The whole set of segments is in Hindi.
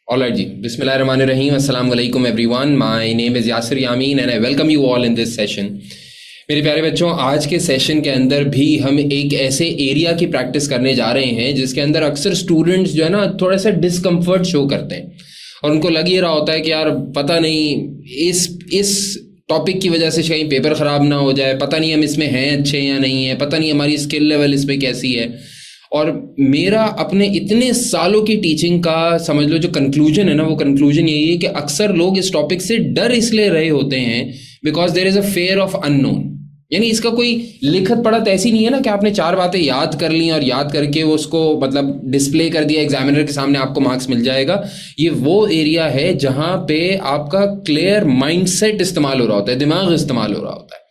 Alright जी, बिस्मिल्लाहिर्रहमानिर्रहीम, अस्सलाम वालेकुम everyone. My name is Yasir Yameen and I welcome you all in this session. मेरे प्यारे बच्चों, आज के सेशन के अंदर भी हम एक ऐसे एरिया की प्रैक्टिस करने जा रहे हैं जिसके अंदर अक्सर स्टूडेंट्स जो है ना थोड़ा सा डिस्कम्फर्ट शो करते हैं और उनको लग ये रहा होता है कि यार पता नहीं इस टॉपिक की वजह से कहीं पेपर ख़राब ना हो जाए, पता नहीं हम इसमें हैं अच्छे या नहीं है, पता नहीं हमारी स्किल लेवल इसमें कैसी है। और मेरा अपने इतने सालों की टीचिंग का समझ लो जो कंक्लूजन है ना, वो कंक्लूजन यही है कि अक्सर लोग इस टॉपिक से डर इसलिए रहे होते हैं because there is a fear of unknown. यानी इसका कोई लिखत पढ़त ऐसी नहीं है ना कि आपने 4 बातें याद कर ली और याद करके वो उसको मतलब डिस्प्ले कर दिया एग्जामिनर के सामने, आपको मार्क्स मिल जाएगा। ये वो एरिया है जहाँ पे आपका क्लियर माइंडसेट इस्तेमाल हो रहा होता है, दिमाग इस्तेमाल हो रहा होता है।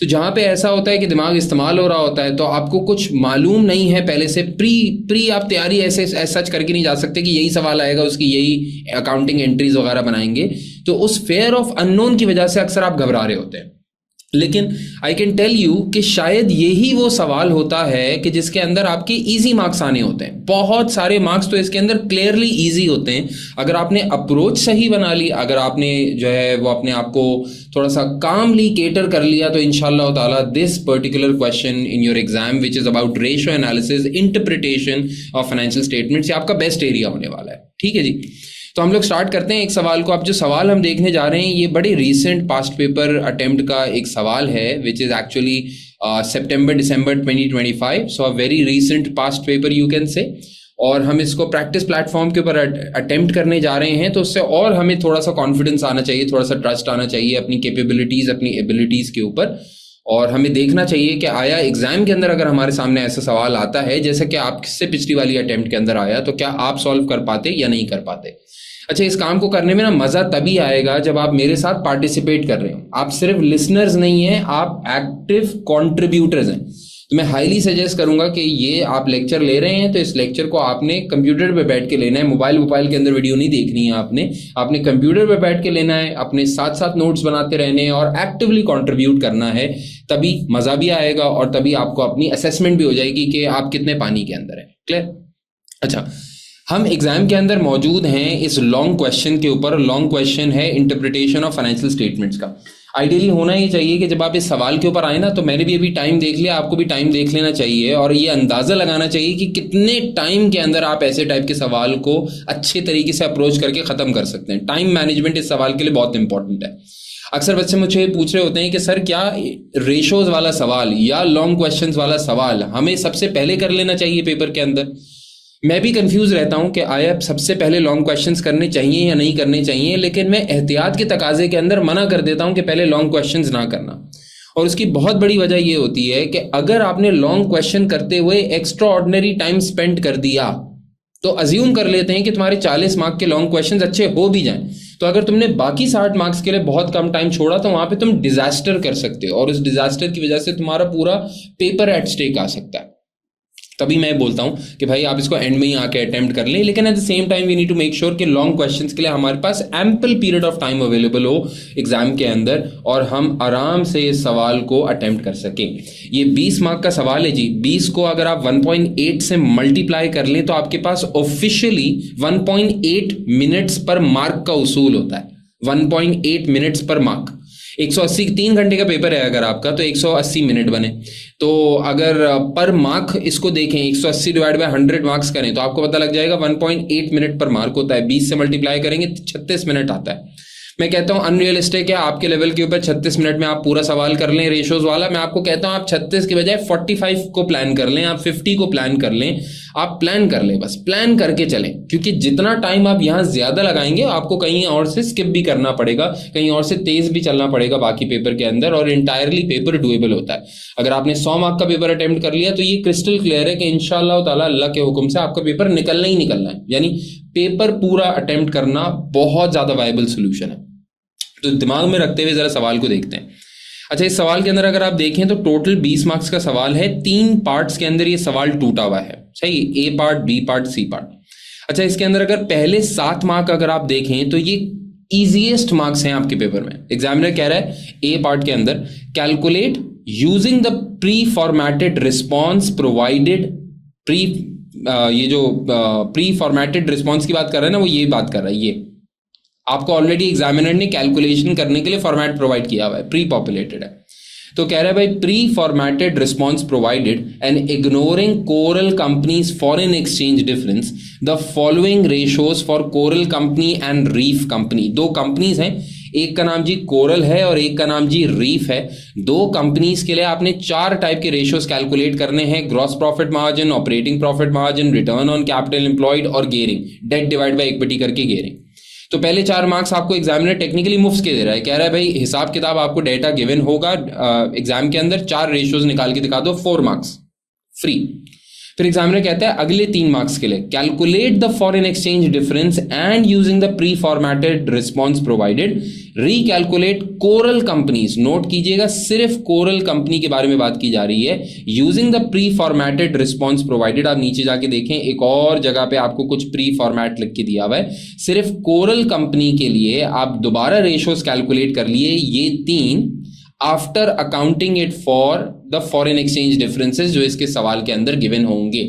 तो जहाँ पे ऐसा होता है कि दिमाग इस्तेमाल हो रहा होता है तो आपको कुछ मालूम नहीं है पहले से, प्री आप तैयारी ऐसे सच करके नहीं जा सकते कि यही सवाल आएगा, उसकी यही अकाउंटिंग एंट्रीज वगैरह बनाएंगे। तो उस फेयर ऑफ अननोन की वजह से अक्सर आप घबरा रहे होते हैं। लेकिन आई कैन टेल यू कि शायद यही वो सवाल होता है कि जिसके अंदर आपके इजी मार्क्स आने होते हैं। बहुत सारे मार्क्स तो इसके अंदर क्लियरली इजी होते हैं अगर आपने अप्रोच सही बना ली, अगर आपने जो है वो अपने आप को थोड़ा सा कामली केटर कर लिया, तो इंशाल्लाह ताला this particular question in your exam which is about ratio analysis interpretation of financial statements, ये आपका बेस्ट एरिया होने वाला है। ठीक है जी, तो हम लोग स्टार्ट करते हैं एक सवाल को। अब जो सवाल हम देखने जा रहे हैं ये बड़े रीसेंट पास्ट पेपर अटेम्प्ट का एक सवाल है which is actually September December 2025, so a very recent past paper you can say. और हम इसको प्रैक्टिस प्लेटफॉर्म के ऊपर अटेम्प्ट करने जा रहे हैं, तो उससे और हमें थोड़ा सा कॉन्फिडेंस आना चाहिए, थोड़ा सा ट्रस्ट आना चाहिए अपनी कैपेबिलिटीज़, अपनी एबिलिटीज़ के ऊपर। और हमें देखना चाहिए कि आया एग्जाम के अंदर अगर हमारे सामने ऐसा सवाल आता है जैसे कि आपसे पिछली वाली अटेम्प्ट के अंदर आया, तो क्या आप सॉल्व कर पाते या नहीं कर पाते। अच्छा, इस काम को करने में ना मज़ा तभी आएगा जब आप मेरे साथ पार्टिसिपेट कर रहे हो। आप सिर्फ लिसनर्स नहीं हैं, आप एक्टिव कॉन्ट्रीब्यूटर्स हैं। तो मैं हाईली सजेस्ट करूंगा कि ये आप लेक्चर ले रहे हैं तो इस लेक्चर को आपने कंप्यूटर पे बैठ के लेना है। मोबाइल के अंदर वीडियो नहीं देखनी है आपने कंप्यूटर पे बैठ के लेना है, अपने साथ साथ नोट्स बनाते रहने हैं और एक्टिवली कंट्रीब्यूट करना है। तभी मज़ा भी आएगा और तभी आपको अपनी असेसमेंट भी हो जाएगी कि आप कितने पानी के अंदर हैं। क्लियर? अच्छा, हम एग्जाम के अंदर मौजूद हैं इस लॉन्ग क्वेश्चन के ऊपर। लॉन्ग क्वेश्चन है इंटरप्रिटेशन ऑफ फाइनेंशियल स्टेटमेंट्स का। आइडियली होना ये चाहिए कि जब आप इस सवाल के ऊपर आए ना, तो मैंने भी अभी टाइम देख लिया, आपको भी टाइम देख लेना चाहिए और ये अंदाज़ा लगाना चाहिए कि कितने टाइम के अंदर आप ऐसे टाइप के सवाल को अच्छे तरीके से अप्रोच करके ख़त्म कर सकते हैं। टाइम मैनेजमेंट इस सवाल के लिए बहुत इंपॉर्टेंट है। अक्सर बच्चे मुझे पूछ रहे होते हैं कि सर क्या रेशोज़ वाला सवाल या लॉन्ग क्वेश्चंस वाला सवाल हमें सबसे पहले कर लेना चाहिए पेपर के अंदर। मैं भी कंफ्यूज रहता हूं कि आया सबसे पहले लॉन्ग क्वेश्चंस करने चाहिए या नहीं करने चाहिए, लेकिन मैं एहतियात के तकाजे के अंदर मना कर देता हूं कि पहले लॉन्ग क्वेश्चंस ना करना। और उसकी बहुत बड़ी वजह ये होती है कि अगर आपने लॉन्ग क्वेश्चन करते हुए एक्स्ट्रा ऑर्डिनरी टाइम स्पेंड कर दिया तो अज्यूम कर लेते हैं कि तुम्हारे 40 मार्क के लॉन्ग क्वेश्चन अच्छे हो भी जाएं, तो अगर तुमने बाकी 60 मार्क्स के लिए बहुत कम टाइम छोड़ा तो वहां पे तुम डिजास्टर कर सकते हो और उस डिजास्टर की वजह से तुम्हारा पूरा पेपर एट स्टेक आ सकता है। तभी मैं बोलता हूं कि भाई आप इसको एंड में ही आके अटेम्प्ट कर लें, लेकिन at the same time we need to make sure कि लॉन्ग क्वेश्चंस के लिए हमारे पास ample period of time available हो एग्जाम के अंदर और हम आराम से इस सवाल को अटेम्प्ट कर सकें। ये 20 मार्क का सवाल है जी। 20 को अगर आप 1.8 से मल्टीप्लाई कर लें तो आपके पास ऑफिशियली 1.8 मिनट्स पर मार्क का उसूल होता है। 1.8 मिनट्स पर मार्क। 180 3 घंटे का पेपर है अगर आपका, तो 180 मिनट बने। तो अगर पर मार्क इसको देखें, 180 डिवाइड बाय 100 मार्क्स करें तो आपको पता लग जाएगा 1.8 मिनट पर मार्क होता है। 20 से मल्टीप्लाई करेंगे तो 36 मिनट आता है। मैं कहता हूँ अनरियलिस्टिक है आपके लेवल के ऊपर 36 मिनट में आप पूरा सवाल कर लें रेशोज वाला। मैं आपको कहता हूँ आप 36 के बजाय 45 को प्लान कर लें, आप 50 को प्लान कर लें। आप प्लान कर लें, बस प्लान करके चलें, क्योंकि जितना टाइम आप यहाँ ज्यादा लगाएंगे आपको कहीं और से स्किप भी करना पड़ेगा, कहीं और से तेज भी चलना पड़ेगा बाकी पेपर के अंदर, और इंटायरली पेपर डुएबल होता है। अगर आपने 100 मार्क का पेपर अटेम्प्ट कर लिया तो ये क्रिस्टल क्लियर है कि इंशाअल्लाह ताला अल्लाह के हुक्म से आपका पेपर निकलना ही निकलना है। यानी पेपर पूरा अटेम्प्ट करना बहुत ज्यादा वायबल सोल्यूशन है। तो दिमाग में रखते हुए जरा सवाल को देखते हैं। अच्छा, इस सवाल के अंदर अगर आप देखें तो टोटल 20 मार्क्स का सवाल है। 3 पार्ट्स के अंदर ये सवाल टूटा हुआ है, सही, A part, B part, C part. अच्छा, इसके अंदर अगर पहले 7 मार्क अगर आप देखें तो ये इजीएस्ट मार्क्स हैं आपके पेपर में। एग्जामिनर कह रहा है ए पार्ट के अंदर calculate using the pre formatted response provided ये जो प्री फॉर्मेटेड रिस्पॉन्स की बात कर रहा है ना, वो ये बात कर रहा है। ये आपको ऑलरेडी एग्जामिनर ने कैलकुलेशन करने के लिए फॉर्मेट प्रोवाइड किया हुआ है, प्री पॉपुलेटेड है। तो कह रहा है भाई, pre formatted response provided and ignoring coral companies foreign exchange difference, the following ratios for coral company and Reef company. दो कंपनीज हैं, एक का नाम जी कोरल है और एक का नाम जी रीफ है। दो कंपनीज के लिए आपने 4 टाइप के रेशियोज कैलकुलेट करने हैं: gross profit margin, operating profit margin, return on capital employed और gearing, debt divide by equity करके गेयरिंग। तो पहले 4 मार्क्स आपको एग्जामिनर टेक्निकली मुफ्त के दे रहा है। कह रहा है भाई, हिसाब किताब आपको डेटा गिवन होगा एग्जाम के अंदर, 4 रेशियोज निकाल के दिखा दो, 4 मार्क्स फ्री। फिर एग्जामिनर कहता है अगले 3 मार्क्स के लिए, calculate the foreign exchange difference and using the pre formatted response provided, recalculate Coral companies. Note कीजिएगा, सिर्फ कोरल कंपनी के बारे में बात की जा रही है। Using the pre formatted response provided, आप नीचे जाके देखें, एक और जगह पे आपको कुछ प्री फॉर्मेट लिख के दिया हुआ है। सिर्फ कोरल कंपनी के लिए आप दोबारा रेशियोज कैलकुलेट कर लिए, ये 3, after accounting it for the foreign exchange differences जो इसके सवाल के अंदर गिवन होंगे।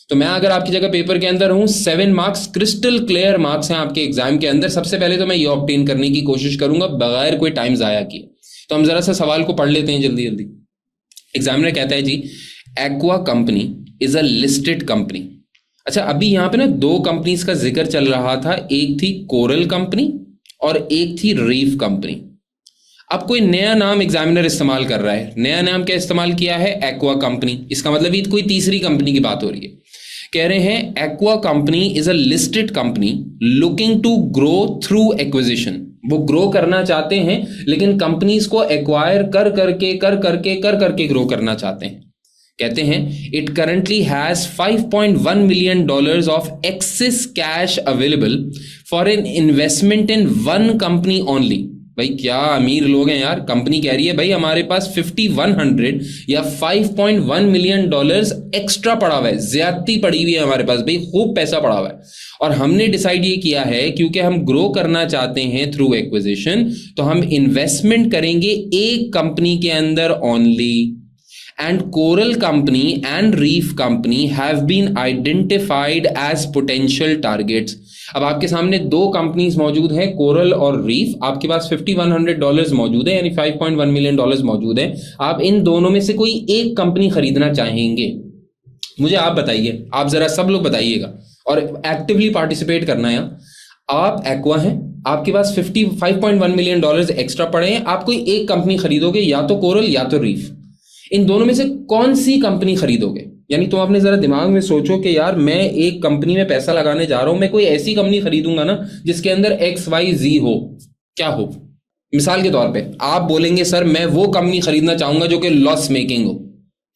तो मैं अगर आपकी जगह पेपर के अंदर हूं, 7 मार्क्स क्रिस्टल क्लियर मार्क्स हैं आपके एग्जाम के अंदर। सबसे पहले तो मैं ये ऑब्टेन करने की कोशिश करूंगा बगैर कोई टाइम जाया किए। तो हम जरा सा सवाल को पढ़ लेते हैं जल्दी जल्दी। एग्जामिनर कहता है जी, Aqua company is a listed company. अच्छा, अभी यहां पे ना 2 कंपनीज का जिक्र चल रहा था, एक थी कोरल कंपनी और एक थी रीफ कंपनी। अब कोई नया नाम एग्जामिनर इस्तेमाल कर रहा है। नया नाम क्या इस्तेमाल किया है? Aqua company. इसका मतलब ये कोई तीसरी कंपनी की बात हो रही है। कह रहे हैं Aqua company is a listed company looking to grow through acquisition. वो ग्रो करना चाहते हैं, लेकिन कंपनीज को एक्वायर कर करके ग्रो करना चाहते हैं। कहते हैं it currently has $5.1 million of access cash available for an investment in one company only. भाई क्या अमीर लोग हैं यार। कंपनी कह रही है भाई हमारे पास 5100 या $5.1 million एक्स्ट्रा पड़ा हुआ है, ज्यादती पड़ी हुई है हमारे पास, भाई खूब पैसा पड़ा हुआ है। और हमने डिसाइड ये किया है क्योंकि हम ग्रो करना चाहते हैं थ्रू एक्विजिशन, तो हम इन्वेस्टमेंट करेंगे एक कंपनी के अंदर only. And Coral Company and Reef Company have been identified as potential targets. अब आपके सामने 2 कंपनीज मौजूद हैं, कोरल और रीफ। आपके पास $5100 मौजूद है, यानी $5.1 million मौजूद है। आप इन दोनों में से कोई एक कंपनी खरीदना चाहेंगे। मुझे आप बताइए, आप जरा सब लोग बताइएगा और एक्टिवली पार्टिसिपेट करना है। आप एक्वा हैं, आपके पास $5.1 million एक्स्ट्रा पड़े हैं, आप कोई एक कंपनी खरीदोगे, या तो कोरल या तो रीफ। इन दोनों में से कौन सी कंपनी खरीदोगे? यानी तुम अपने जरा दिमाग में सोचो कि यार मैं एक कंपनी में पैसा लगाने जा रहा हूं, मैं कोई ऐसी कंपनी खरीदूंगा ना जिसके अंदर XYZ हो। क्या हो? मिसाल के तौर पे आप बोलेंगे सर मैं वो कंपनी खरीदना चाहूंगा जो कि लॉस मेकिंग हो।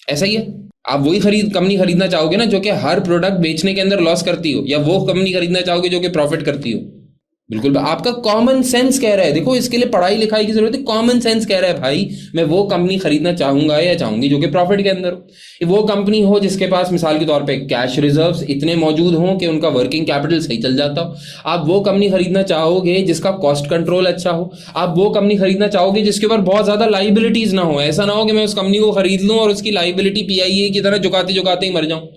ऐसा ही है, आप वही कंपनी खरीदना चाहोगे ना जो कि हर प्रोडक्ट बेचने के अंदर लॉस करती हो, या वो कंपनी खरीदना चाहोगे जो कि प्रॉफिट करती हो? बिल्कुल, आपका कॉमन सेंस कह रहा है। देखो, इसके लिए पढ़ाई लिखाई की जरूरत है। कॉमन सेंस कह रहा है भाई मैं वो कंपनी खरीदना चाहूंगा या चाहूंगी जो कि प्रॉफिट के अंदर हो। वो कंपनी हो जिसके पास मिसाल के तौर पे कैश रिजर्व्स इतने मौजूद हों कि उनका वर्किंग कैपिटल सही चल जाता हो। आप वो कंपनी खरीदना चाहोगे जिसका कॉस्ट कंट्रोल अच्छा हो। आप वो कंपनी खरीदना चाहोगे जिसके ऊपर बहुत ज्यादा लाइबिलिटीज ना हो। ऐसा ना हो कि मैं उस कंपनी को खरीद लूं और उसकी लाइबिलिटी PIA की तरह झुकाते झुकाते ही मर जाऊं।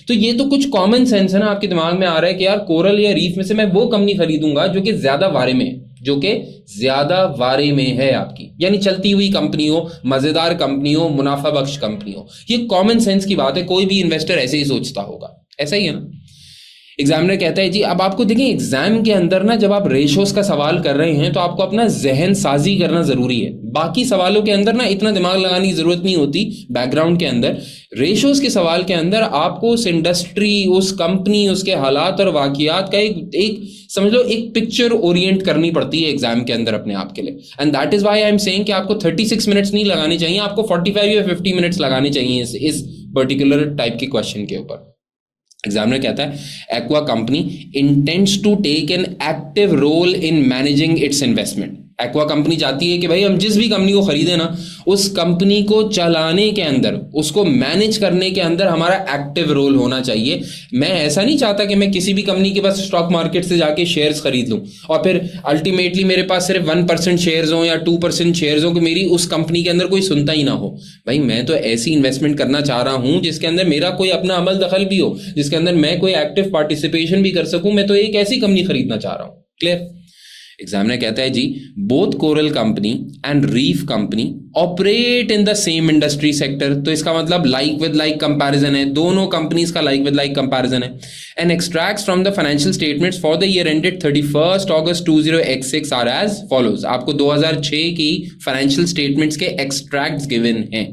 तो ये तो कुछ कॉमन सेंस है ना, आपके दिमाग में आ रहा है कि यार कोरल या रीफ में से मैं वो कंपनी खरीदूंगा जो कि ज्यादा वारे में है, जो कि ज्यादा वारे में है आपकी, यानी चलती हुई कंपनी हो, मजेदार कंपनी हो, मुनाफा बख्श कंपनी हो। ये कॉमन सेंस की बात है, कोई भी इन्वेस्टर ऐसे ही सोचता होगा। ऐसा ही है ना। एग्जामिनर कहता है जी, अब आपको देखें एग्जाम के अंदर ना जब आप रेशोस का सवाल कर रहे हैं तो आपको अपना जहन साजी करना जरूरी है। बाकी सवालों के अंदर ना इतना दिमाग लगाने की जरूरत नहीं होती बैकग्राउंड के अंदर। रेशोस के सवाल के अंदर आपको उस इंडस्ट्री, उस कंपनी, उसके हालात और वाकियात का एक समझ लो एक पिक्चर ओरिएंट करनी पड़ती है एग्जाम के अंदर अपने आप के लिए। And that is why I am saying कि आपको 36 मिनट्स नहीं लगाने चाहिए, आपको 45 या 50 मिनट्स लगाने चाहिए इस पर्टिकुलर टाइप के क्वेश्चन के ऊपर। एग्जामिनर कहता है Aqua company intends to take an active role in managing its investment. Aqua company चाहती है कि भाई हम जिस भी कंपनी को खरीदें ना, उस कंपनी को चलाने के अंदर, उसको मैनेज करने के अंदर हमारा एक्टिव रोल होना चाहिए। मैं ऐसा नहीं चाहता कि मैं किसी भी कंपनी के पास स्टॉक मार्केट से जाके शेयर्स खरीद लूं और फिर अल्टीमेटली मेरे पास सिर्फ 1% शेयर्स हो या 2% शेयर्स हो कि मेरी उस कंपनी के अंदर कोई सुनता ही ना हो। भाई मैं तो ऐसी इन्वेस्टमेंट करना चाह रहा हूं जिसके अंदर मेरा कोई अपना अमल दखल भी हो, जिसके अंदर मैं कोई एक्टिव पार्टिसिपेशन भी कर सकूं। मैं तो एक ऐसी कंपनी खरीदना चाह रहा हूं। क्लियर? एग्जामिनर कहता है जी, both Coral company and Reef company operate in the same industry sector. तो इसका मतलब लाइक विद लाइक कंपैरिजन है, दोनों कंपनीज का लाइक विद लाइक कंपैरिजन है। And extracts from the financial statements for the year ended 31 August 2016 are as follows. आपको 2006 की फाइनेंशियल स्टेटमेंट्स के एक्सट्रैक्ट्स गिवन हैं।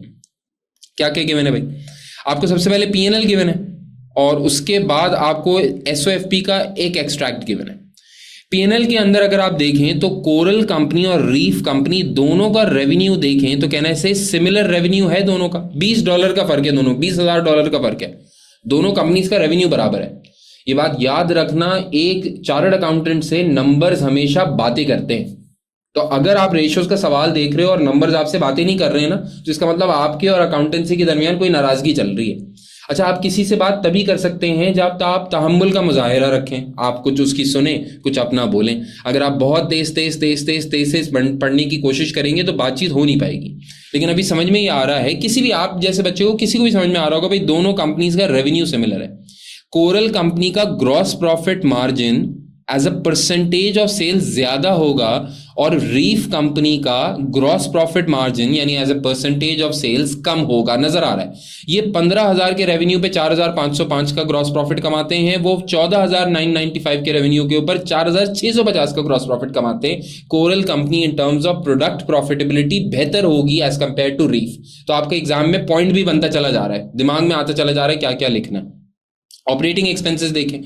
क्या क्या गिवन है भाई? आपको सबसे पहले पीएनएल गिवन है और उसके बाद आपको एसओएफपी का एक एक्सट्रैक्ट गिवन है। पीएनएल के अंदर अगर आप देखें तो कोरल कंपनी और रीफ कंपनी दोनों का रेवेन्यू देखें तो कहना से सिमिलर रेवेन्यू है दोनों का। $20 का फर्क है, दोनों $20,000 का फर्क है। दोनों कंपनीज का रेवेन्यू बराबर है। ये बात याद रखना, एक चार्टर्ड अकाउंटेंट से नंबर्स हमेशा बातें करते हैं। तो अगर आप रेशियोज का सवाल देख रहे हो और नंबर्स आपसे बातें नहीं कर रहे हैं ना, तो इसका मतलब आपके और अकाउंटेंसी के दरमियान कोई नाराजगी चल रही है। अच्छा, आप किसी से बात तभी कर सकते हैं जब आप तहम्मुल का मुजाहिरा रखें, आप कुछ उसकी सुने, कुछ अपना बोलें। अगर आप बहुत तेज पढ़ने की कोशिश करेंगे तो बातचीत हो नहीं पाएगी। लेकिन अभी समझ में ही आ रहा है, किसी भी आप जैसे बच्चे को, किसी को भी समझ में आ रहा होगा भाई दोनों कंपनीज का रेवेन्यू सिमिलर है। कोरल कंपनी का gross profit margin as a percentage of sales ज्यादा होगा और रीफ कंपनी का ग्रॉस प्रॉफिट मार्जिन यानी as a percentage of sales कम होगा। नजर आ रहा है, ये 15,000 के रेवेन्यू पे 4,505 का ग्रॉस प्रॉफिट कमाते हैं, वो 14,995 के रेवेन्यू के ऊपर 4,650 का ग्रॉस प्रॉफिट कमाते हैं। Coral company in terms of product profitability बेहतर होगी एज कंपेयर टू रीफ। तो आपके एग्जाम में पॉइंट भी बनता चला जा रहा है, दिमाग में आता चला जा रहा है क्या क्या लिखना है। ऑपरेटिंग एक्सपेंसेस देखें,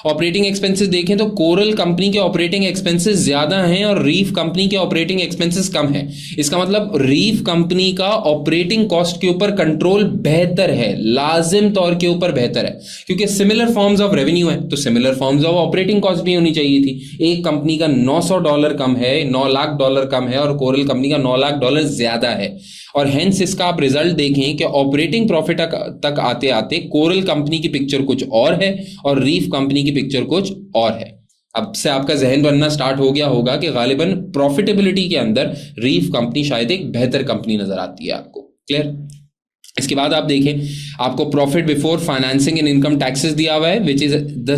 ऑपरेटिंग एक्सपेंसेस देखें तो कोरल कंपनी के ऑपरेटिंग एक्सपेंसेस ज्यादा हैं और रीफ कंपनी के ऑपरेटिंग एक्सपेंसेस कम है। इसका मतलब रीफ कंपनी का ऑपरेटिंग कॉस्ट के ऊपर कंट्रोल बेहतर है, लाजिम तौर के ऊपर बेहतर है, क्योंकि सिमिलर फॉर्म्स ऑफ रेवेन्यू है तो similar forms of operating cost भी होनी चाहिए थी। एक कंपनी का $900 कम है, $9,00,000 कम है और कोरल कंपनी का $9,00,000 ज्यादा है। और हेंस इसका आप रिजल्ट देखें कि ऑपरेटिंग प्रॉफिट तक आते आते कोरल कंपनी की पिक्चर कुछ और है और रीफ कंपनी की पिक्चर कुछ और है। अब से आपका जहन बनना स्टार्ट हो गया होगा कि गालिबन प्रॉफिटेबिलिटी के अंदर रीफ कंपनी शायद एक बेहतर कंपनी नजर आती है आपको। क्लियर? इसके बाद आप देखें, आपको profit before financing and income taxes दिया हुआ है which is the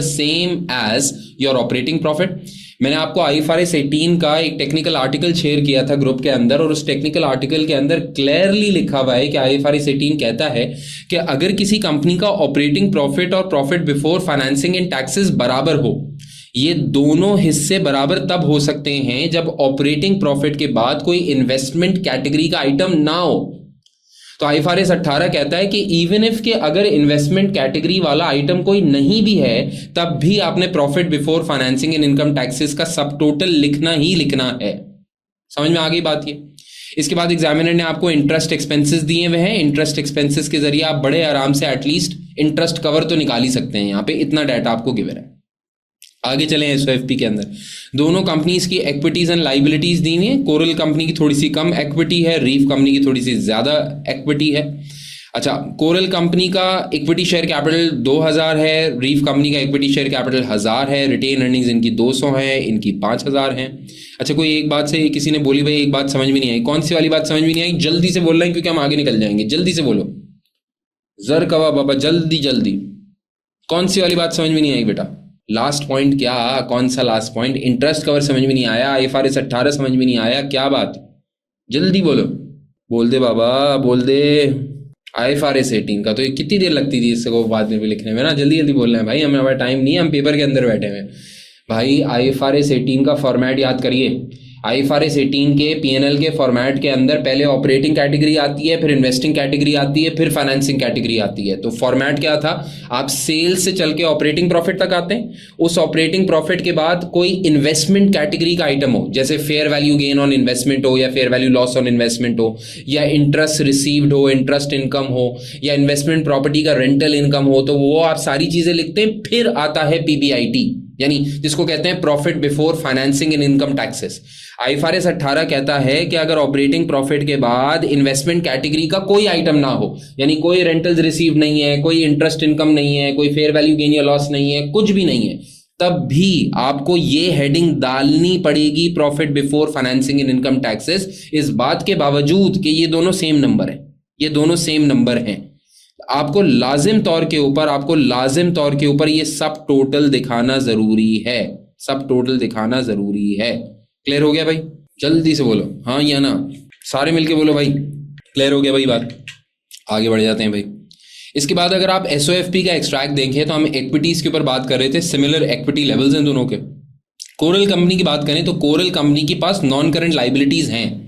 same as your operating profit. मैंने आपको IFRS 18 का एक टेक्निकल आर्टिकल शेयर किया था ग्रुप के अंदर और उस टेक्निकल आर्टिकल के अंदर क्लियरली लिखा हुआ है कि IFRS 18 कहता है कि अगर किसी कंपनी का ऑपरेटिंग प्रॉफिट और profit before financing and taxes बराबर हो, ये दोनों हिस्से बराबर तब हो सकते हैं जब ऑपरेटिंग प्रॉफिट के बाद कोई इन्वेस्टमेंट कैटेगरी का आइटम ना हो। तो IFRS 18 कहता है कि इवन इफ के अगर इन्वेस्टमेंट कैटेगरी वाला आइटम कोई नहीं भी है तब भी आपने profit before financing and income taxes का सब टोटल लिखना ही लिखना है। समझ में आ गई बात ये? इसके बाद एग्जामिनर ने आपको इंटरेस्ट एक्सपेंसेस दिए हुए हैं। इंटरेस्ट एक्सपेंसेस के जरिए आप बड़े आराम से एटलीस्ट इंटरेस्ट कवर तो निकाल ही सकते हैं। यहाँ पे इतना डाटा आपको गिवन है। आगे चलें एसओएफपी के अंदर, दोनों कंपनीज की इक्विटीज एंड लाइबिलिटीज दी है। कोरल कंपनी की थोड़ी सी कम इक्विटी है, रीफ कंपनी की थोड़ी सी ज्यादा इक्विटी है। अच्छा, कोरल कंपनी का इक्विटी शेयर कैपिटल 2000 है, रीफ कंपनी का इक्विटी शेयर कैपिटल 1000 है, रिटेन अर्निंग्स इनकी 200 है, इनकी 5000 है। अच्छा, कोई एक बात से किसी ने बोली भाई एक बात समझ में नहीं आई, कौन सी वाली बात समझ में नहीं आई? जल्दी से बोल रहे हैं क्योंकि हम आगे निकल जाएंगे, जल्दी से बोलो। जर कवा बाबा, जल्दी जल्दी, कौन सी वाली बात समझ में नहीं आई बेटा? लास्ट पॉइंट क्या? कौन सा लास्ट पॉइंट? इंटरेस्ट कवर समझ में नहीं आया, IFRS 18 समझ में नहीं आया, क्या बात? जल्दी बोलो, बोल दे बाबा, बोल दे। IFRS 18 का तो ये कितनी देर लगती थी इसको बाद में भी लिखने में ना, जल्दी जल्दी बोलना है भाई, हमें हमारा टाइम नहीं है, हम पेपर के अंदर बैठे हुए भाई। IFRS 18 का फॉर्मेट याद करिए। IFRS 18 के P&L के फॉर्मेट के अंदर पहले ऑपरेटिंग कैटेगरी आती है, फिर इन्वेस्टिंग कैटेगरी आती है, फिर फाइनेंसिंग कैटेगरी आती है। तो फॉर्मेट क्या था? आप सेल्स से चल के ऑपरेटिंग प्रॉफिट तक आते हैं, उस ऑपरेटिंग प्रॉफिट के बाद कोई इन्वेस्टमेंट कैटेगरी का आइटम हो, जैसे fair value gain on investment हो या fair value loss on investment हो या इंटरेस्ट रिसीव्ड हो, इंटरेस्ट इनकम हो या इन्वेस्टमेंट प्रॉपर्टी का रेंटल इनकम हो, तो वो आप सारी चीजें लिखते हैं। फिर आता है PBIT, यानी जिसको कहते हैं profit before financing and income taxes. IFRS 18 कहता है कि अगर ऑपरेटिंग प्रॉफिट के बाद इन्वेस्टमेंट कैटेगरी का कोई आइटम ना हो, यानी कोई रेंटल्स रिसीव नहीं है, कोई इंटरेस्ट इनकम नहीं है, कोई फेयर वैल्यू गेन या लॉस नहीं है, कुछ भी नहीं है, तब भी आपको ये हेडिंग डालनी पड़ेगी profit before financing and income taxes, इस बात के बावजूद कि ये दोनों सेम नंबर है, ये दोनों सेम नंबर हैं। आपको लाजिम तौर के ऊपर ये सब टोटल दिखाना जरूरी है, सब टोटल दिखाना जरूरी है। क्लियर हो गया भाई? जल्दी से बोलो हाँ या ना, सारे मिलके बोलो भाई। क्लियर हो गया भाई बात? आगे बढ़ जाते हैं भाई। इसके बाद अगर आप एसओएफपी का एक्सट्रैक्ट देखें तो हम इक्विटीज के ऊपर बात कर रहे थे, सिमिलर इक्विटी लेवल्स हैं दोनों के। कोरल कंपनी की बात करें तो कोरल कंपनी के पास नॉन करंट लाइबिलिटीज हैं।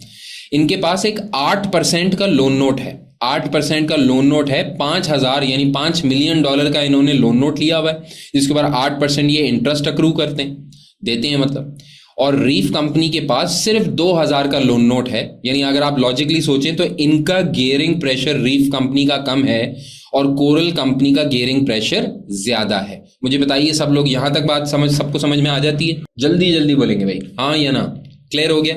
इनके पास एक 8% का लोन नोट है, 8% का लोन नोट है, 5,000 यानी $5 मिलियन का इन्होंने लोन नोट लिया हुआ है, जिसके ऊपर 8% ये इंटरेस्ट अक्रू करते हैं, देते हैं मतलब। और रीफ कंपनी के पास सिर्फ 2,000 का लोन नोट है, यानी अगर आप लॉजिकली सोचें तो इनका गियरिंग प्रेशर रीफ कंपनी का कम है और कोरल कंपनी का गियरिंग प्रेशर ज्यादा है। मुझे बताइए सब लोग यहां तक बात सबको समझ में आ जाती है? जल्दी जल्दी बोलेंगे भाई हाँ या ना। क्लियर हो गया?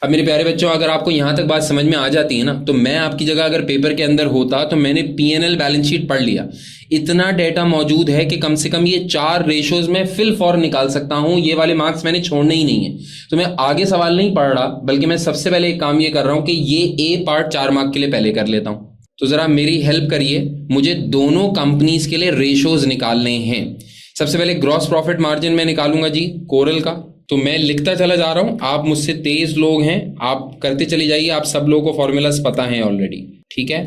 अब मेरे प्यारे बच्चों, अगर आपको यहां तक बात समझ में आ जाती है ना, तो मैं आपकी जगह अगर पेपर के अंदर होता तो मैंने पीएनएल बैलेंस शीट पढ़ लिया। इतना डेटा मौजूद है कि कम से कम ये 4 रेशोज में फिल फॉर निकाल सकता हूं। ये वाले मार्क्स मैंने छोड़ने ही नहीं है, तो मैं आगे सवाल नहीं पढ़ रहा, बल्कि मैं सबसे पहले एक काम ये कर रहा हूं कि ये ए पार्ट 4 मार्क के लिए पहले कर लेता हूं। तो जरा मेरी हेल्प करिए, मुझे दोनों कंपनीज के लिए रेशोज निकालने हैं। सबसे पहले ग्रॉस प्रॉफिट मार्जिन मैं निकालूंगा जी कोरल का, तो मैं लिखता चला जा रहा हूं, आप मुझसे तेज लोग हैं, आप करते चले जाइए, आप सब लोगों को फॉर्मूलाज पता है ऑलरेडी, ठीक है।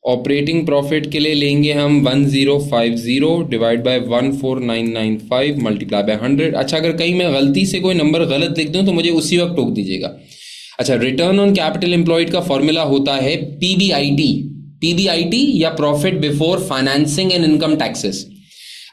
ऑपरेटिंग प्रॉफिट के लिए लेंगे हम 1050 डिवाइड बाय 14995 मल्टीप्लाई बाय 100। अच्छा, अगर कहीं मैं गलती से कोई नंबर गलत लिख दूं तो मुझे उसी वक्त टोक दीजिएगा। अच्छा, रिटर्न ऑन कैपिटल एम्प्लॉयड का फॉर्मूला होता है पीबीआईटी या profit before financing and income taxes.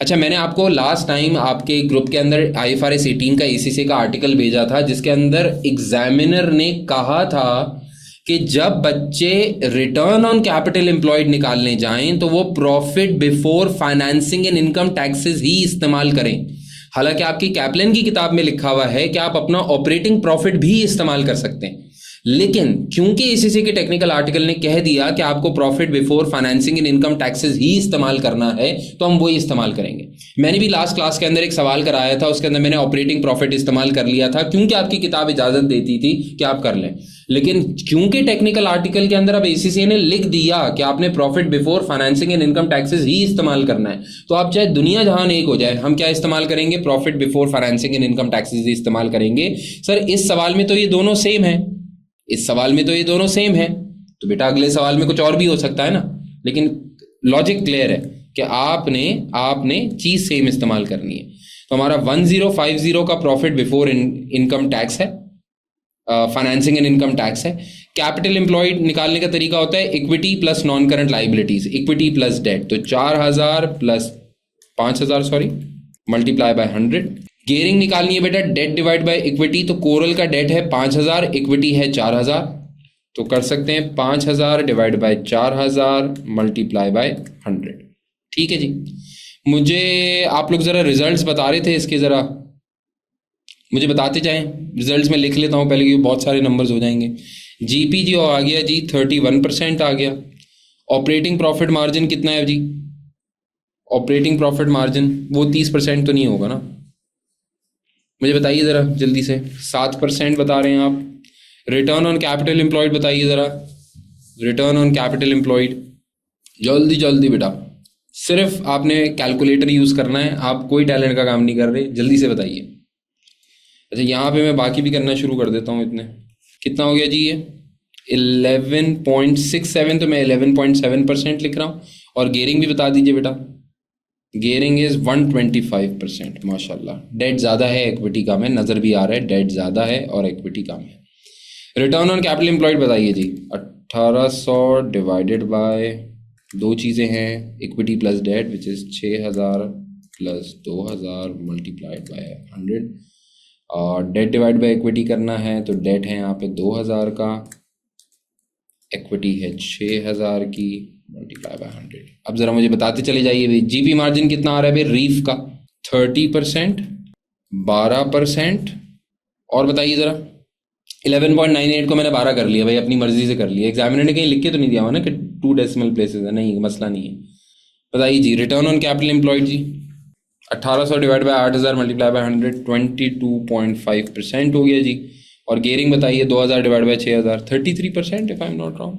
अच्छा, मैंने आपको लास्ट टाइम आपके ग्रुप के अंदर आईएफआरएस 18 का एसीसी का आर्टिकल भेजा था, जिसके अंदर एग्जामिनर ने कहा था कि जब बच्चे रिटर्न ऑन कैपिटल एम्प्लॉयड निकालने जाएं तो वो profit before financing and income taxes ही इस्तेमाल करें। हालांकि आपकी कैप्लन की किताब में लिखा हुआ है कि आप अपना ऑपरेटिंग प्रॉफिट भी इस्तेमाल कर सकते हैं, लेकिन क्योंकि एसीसी के टेक्निकल आर्टिकल ने कह दिया कि आपको profit before financing and income taxes ही इस्तेमाल करना है, तो हम वही इस्तेमाल करेंगे। मैंने भी लास्ट क्लास के अंदर एक सवाल कराया था, उसके अंदर मैंने ऑपरेटिंग प्रॉफिट इस्तेमाल कर लिया था क्योंकि आपकी किताब इजाजत देती थी कि आप कर लें, लेकिन क्योंकि टेक्निकल आर्टिकल के अंदर अब एसीसी ने लिख दिया कि आपने profit before financing and income taxes ही इस्तेमाल करना है, तो आप चाहे दुनिया जहान एक हो जाए, हम क्या इस्तेमाल करेंगे? Profit before financing and income taxes ही इस्तेमाल करेंगे। सर, इस सवाल में तो ये दोनों सेम है, इस सवाल में तो ये दोनों सेम है, तो बेटा अगले सवाल में कुछ और भी हो सकता है ना, लेकिन लॉजिक क्लियर है कि आपने चीज सेम इस्तेमाल करनी है। तो हमारा 1050 का प्रॉफिट बिफोर इनकम टैक्स है, फाइनेंसिंग एंड इनकम टैक्स है। कैपिटल एम्प्लॉयड निकालने का तरीका होता है equity plus non current liabilities, equity plus debt, तो 4000 प्लस 5000 मल्टीप्लाई बाय 100। गियरिंग निकालनी है बेटा डेट डिवाइड बाय इक्विटी, तो कोरल का डेट है 5000, इक्विटी है 4000, तो कर सकते हैं 5000 डिवाइड बाय 4000 मल्टीप्लाई बाय 100। ठीक है जी। मुझे आप लोग जरा रिजल्ट्स बता रहे थे इसके, जरा मुझे बताते जाएं। रिजल्ट्स में लिख लेता हूं पहले क्योंकि बहुत सारे नंबर्स हो जाएंगे। जीपी जी आ गया जी 31% आ गया। ऑपरेटिंग प्रॉफिट मार्जिन कितना है जी? ऑपरेटिंग प्रॉफिट मार्जिन वो 30% तो नहीं होगा ना, मुझे बताइए ज़रा जल्दी से। 7% बता रहे हैं आप। रिटर्न ऑन कैपिटल एम्प्लॉयड बताइए ज़रा, रिटर्न ऑन कैपिटल एम्प्लॉयड जल्दी जल्दी बेटा, सिर्फ आपने कैलकुलेटर यूज़ करना है, आप कोई टैलेंट का काम नहीं कर रहे, जल्दी से बताइए। अच्छा, यहाँ पे मैं बाकी भी करना शुरू कर देता हूँ। इतने कितना हो गया जी? ये 11.67, तो मैं 11.7% लिख रहा हूँ। और गियरिंग भी बता दीजिए बेटा। गियरिंग इज 125%, माशाल्लाह। डेट ज़्यादा है, इक्विटी कम है, नज़र भी आ रहा है, डेट ज़्यादा है और इक्विटी कम है। रिटर्न ऑन कैपिटल एम्प्लॉयड बताइए जी। 1800 डिवाइडेड बाय, दो चीज़ें हैं, equity plus debt which is 6000 plus 2000 multiplied by 100, और डेट डिवाइड बाय इक्विटी करना है, तो डेट है यहाँ पे 2000 का, इक्विटी है 6000 की, मल्टीप्लाई बाय 100। अब जरा मुझे बताते चले जाइए भाई, जीपी मार्जिन कितना आ रहा है भाई रीफ का? 30%, 12%। और बताइए ज़रा, 11.98 को मैंने 12 कर लिया भाई, अपनी मर्जी से कर लिया। एग्जामिनर ने कहीं लिख के तो नहीं दिया हुआ ना कि 2 डेसिमल प्लेसेस है, नहीं मसला नहीं है। बताइए जी, रिटर्न ऑन कैपिटल एम्प्लॉयड जी 1800 डिवाइड बाय 8000 मल्टीप्लाई बाय 100 22.5% हो गया जी। और गेयरिंग बताइए 2000 divide by 6000 33% if I am not wrong,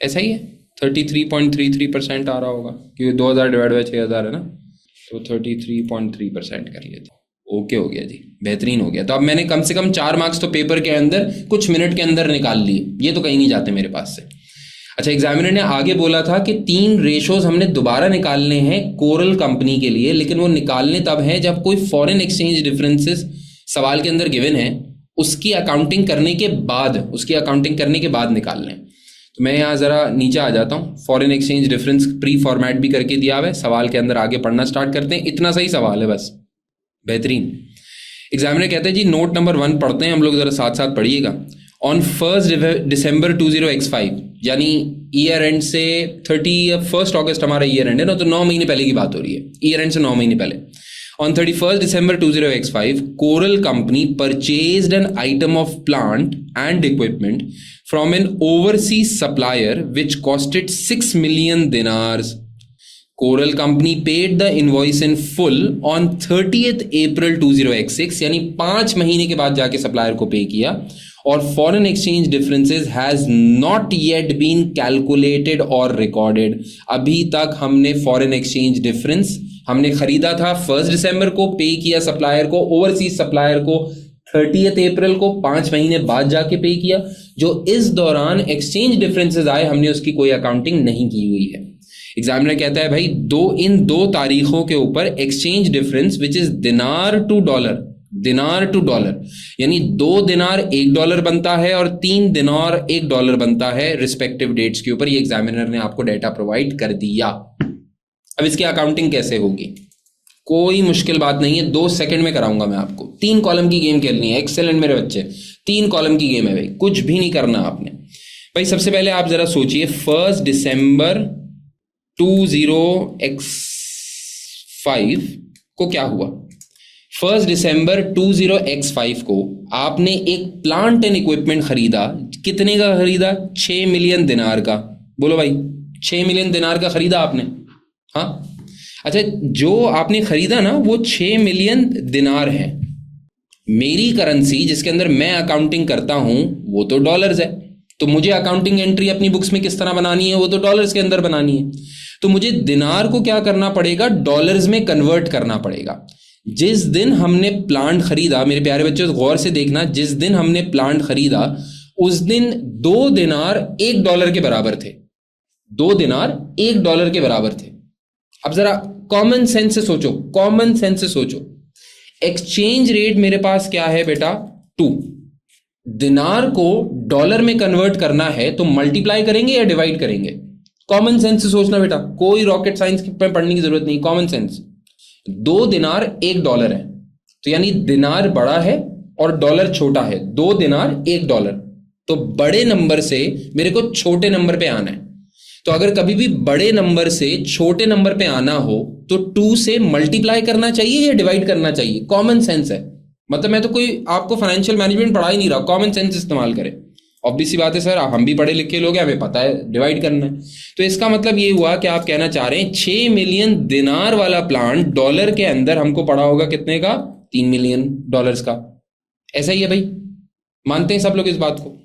ऐसा ही है 33.33% आ रहा होगा क्योंकि 2000 डिवाइड बाय 6000 है ना, तो 33.3% कर लिए थे। ओके हो गया जी, बेहतरीन हो गया। तो अब मैंने कम से कम 4 मार्क्स तो पेपर के अंदर कुछ मिनट के अंदर निकाल लिए, ये तो कहीं नहीं जाते मेरे पास से। अच्छा, एग्जामिनर ने आगे बोला था कि 3 रेशोज हमने दोबारा निकालने हैं कोरल कंपनी के लिए, लेकिन वो निकालने तब है जब कोई फॉरेन एक्सचेंज डिफरेंसेस सवाल के अंदर गिवन है, उसकी अकाउंटिंग करने के बाद निकालने। तो मैं यहाँ ज़रा नीचे आ जाता हूँ, foreign exchange difference pre format भी करके दिया हुआ है, सवाल के अंदर आगे पढ़ना स्टार्ट करते हैं। इतना सही सवाल है बस, बेहतरीन। एग्जामिनर कहते हैं जी नोट नंबर 1 पढ़ते हैं हम लोग, ज़रा साथ साथ पढ़िएगा। ऑन 1 December 20x5, यानी ईयर एंड से 31 अगस्त हमारा ईयर एंड है ना, तो 9 महीने पहले की बात हो रही है, ईयर एंड से 9 महीने पहले। On 31 December 20x5, Coral Company purchased an item of plant and equipment from an overseas supplier which costed 6 million dinars. Coral Company paid the invoice in full on 30th April 20x6, यानी 5 महीने के बाद जाके सप्लायर को पे किया। और foreign exchange differences has not yet been calculated और रिकॉर्डेड। अभी तक हमने फॉरेन एक्सचेंज डिफरेंस हमने खरीदा था 1 दिसंबर को, पे किया सप्लायर को, ओवरसीज सप्लायर को 30th अप्रैल को, 5 महीने बाद जाके पे किया। जो इस दौरान एक्सचेंज डिफरेंसेस आए हमने उसकी कोई अकाउंटिंग नहीं की हुई है। एग्जामिनर कहता है भाई इन दो तारीखों के ऊपर एक्सचेंज डिफरेंस विच इज दिनार टू डॉलर, यानी 2 दिनार $1 बनता है और 3 दिनार $1 बनता है रिस्पेक्टिव डेट्स के ऊपर। ये एग्जामिनर ने आपको डाटा प्रोवाइड कर दिया। अब इसकी अकाउंटिंग कैसे होगी, कोई मुश्किल बात नहीं है, 2 सेकंड में कराऊंगा मैं आपको। 3 कॉलम की गेम खेलनी है, एक्सेलेंट मेरे बच्चे, 3 कॉलम की गेम है भाई, कुछ भी नहीं करना आपने। भाई सबसे पहले आप जरा सोचिए 1 December 20x5 को क्या हुआ। 1 December 20x5 को आपने एक प्लांट एंड इक्विपमेंट खरीदा, कितने का खरीदा? 6 मिलियन दिनार का। बोलो भाई, 6 मिलियन दिनार का खरीदा आपने, हाँ? अच्छा, जो आपने खरीदा ना वो 6 मिलियन दिनार है। मेरी करेंसी जिसके अंदर मैं अकाउंटिंग करता हूं वो तो डॉलर्स है, तो मुझे अकाउंटिंग एंट्री अपनी बुक्स में किस तरह बनानी है, वो तो डॉलर्स के अंदर बनानी है। तो मुझे दिनार को क्या करना पड़ेगा, डॉलर्स में कन्वर्ट करना पड़ेगा। जिस दिन हमने प्लांट खरीदा, मेरे प्यारे बच्चों गौर से देखना, जिस दिन हमने प्लांट खरीदा उस दिन 2 दिनार $1 के बराबर थे, 2 दिनार $1 के बराबर थे। अब जरा कॉमन सेंस से सोचो, एक्सचेंज रेट मेरे पास क्या है बेटा 2, दिनार को डॉलर में कन्वर्ट करना है तो मल्टीप्लाई करेंगे या डिवाइड करेंगे? कॉमन सेंस से सोचना बेटा, कोई रॉकेट साइंस में पढ़ने की जरूरत नहीं, कॉमन सेंस। 2 दिनार $1 है, तो यानी दिनार बड़ा है और डॉलर छोटा है, 2 दिनार $1, तो बड़े नंबर से मेरे को छोटे नंबर पे आना है। तो अगर कभी भी बड़े नंबर से छोटे नंबर पे आना हो तो 2 से मल्टीप्लाई करना चाहिए या डिवाइड करना चाहिए? कॉमन सेंस है, मतलब मैं तो कोई आपको फाइनेंशियल मैनेजमेंट पढ़ा ही नहीं रहा, कॉमन सेंस इस्तेमाल करें। ऑब्वियस सी बात है सर, हम भी पढ़े लिखे लोग हैं, हमें पता है डिवाइड करना है। तो इसका मतलब ये हुआ कि आप कहना चाह रहे हैं 6 मिलियन दिनार वाला प्लांट डॉलर के अंदर हमको पड़ा होगा कितने का? $3 मिलियन का। ऐसा ही है भाई, मानते हैं सब लोग इस बात को।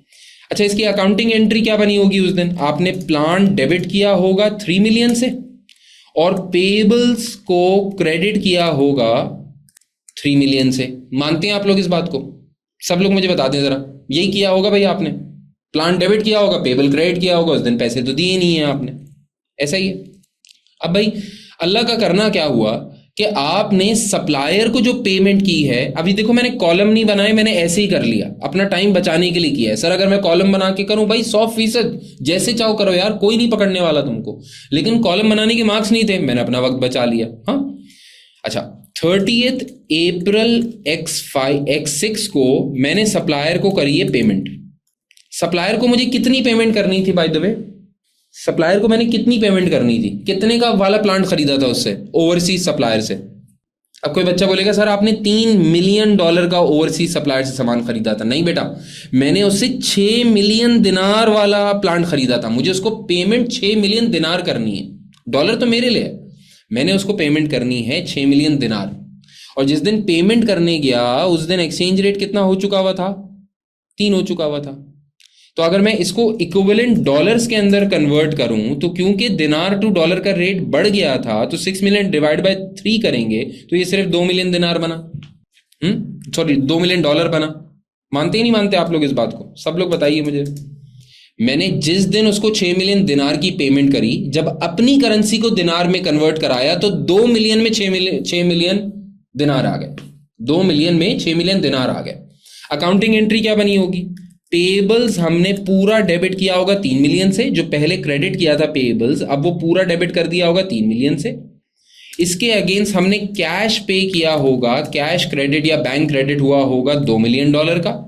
अच्छा, इसकी अकाउंटिंग एंट्री क्या बनी होगी उस दिन? आपने प्लांट डेबिट किया होगा 3 मिलियन से और पेबल्स को क्रेडिट किया होगा 3 मिलियन से। मानते हैं आप लोग इस बात को? सब लोग मुझे बता दें जरा, यही किया होगा भाई आपने, प्लांट डेबिट किया होगा, पेबल क्रेडिट किया होगा, उस दिन पैसे तो दिए नहीं है आपने, ऐसा ही है। अब भाई अल्लाह का करना क्या हुआ कि आपने सप्लायर को जो पेमेंट की है, अभी देखो मैंने कॉलम नहीं बनाए, मैंने ऐसे ही कर लिया, अपना टाइम बचाने के लिए किया है। सर अगर मैं कॉलम बना के करूं भाई 100% जैसे चाहो करो यार, कोई नहीं पकड़ने वाला तुमको, लेकिन कॉलम बनाने के मार्क्स नहीं थे, मैंने अपना वक्त बचा लिया। हाँ अच्छा, 30th April x6 को मैंने सप्लायर को करी है पेमेंट। सप्लायर को मुझे कितनी पेमेंट करनी थी बाय द वे? सप्लायर को मैंने कितनी पेमेंट करनी थी? कितने का वाला प्लांट खरीदा था उससे, ओवरसीज सप्लायर से? अब कोई बच्चा बोलेगा सर आपने $3 मिलियन का ओवरसीज सप्लायर से सामान खरीदा था। नहीं बेटा, मैंने उससे 6 मिलियन दिनार वाला प्लांट खरीदा था। मुझे उसको पेमेंट 6 मिलियन दिनार करनी है। डॉलर तो मेरे लिए है, मैंने उसको पेमेंट करनी है 6 मिलियन दिनार। और जिस दिन पेमेंट करने गया उस दिन एक्सचेंज रेट कितना हो चुका हुआ था? 3 हो चुका हुआ था। तो अगर मैं इसको इक्विवेलेंट डॉलर्स के अंदर कन्वर्ट करूं तो क्योंकि दिनार टू डॉलर का रेट बढ़ गया था तो 6 मिलियन डिवाइड बाय 3 करेंगे तो ये सिर्फ 2 मिलियन दिनार बना। सॉरी, $2 मिलियन बना। मानते ही नहीं मानते आप लोग इस बात को? सब लोग बताइए मुझे। मैंने जिस दिन उसको 6 मिलियन दिनार की पेमेंट करी, जब अपनी करेंसी को दिनार में कन्वर्ट कराया तो 2 मिलियन में 6 मिलियन दिनार आ गए। 2 मिलियन में 6 मिलियन दिनार आ गए। अकाउंटिंग एंट्री क्या बनी होगी? पेएबल्स हमने पूरा डेबिट किया होगा 3 मिलियन से, जो पहले क्रेडिट किया था पेएबल्स, अब वो पूरा डेबिट कर दिया होगा 3 मिलियन से। इसके अगेंस्ट हमने कैश पे किया होगा, कैश क्रेडिट या बैंक क्रेडिट हुआ होगा $2 मिलियन का।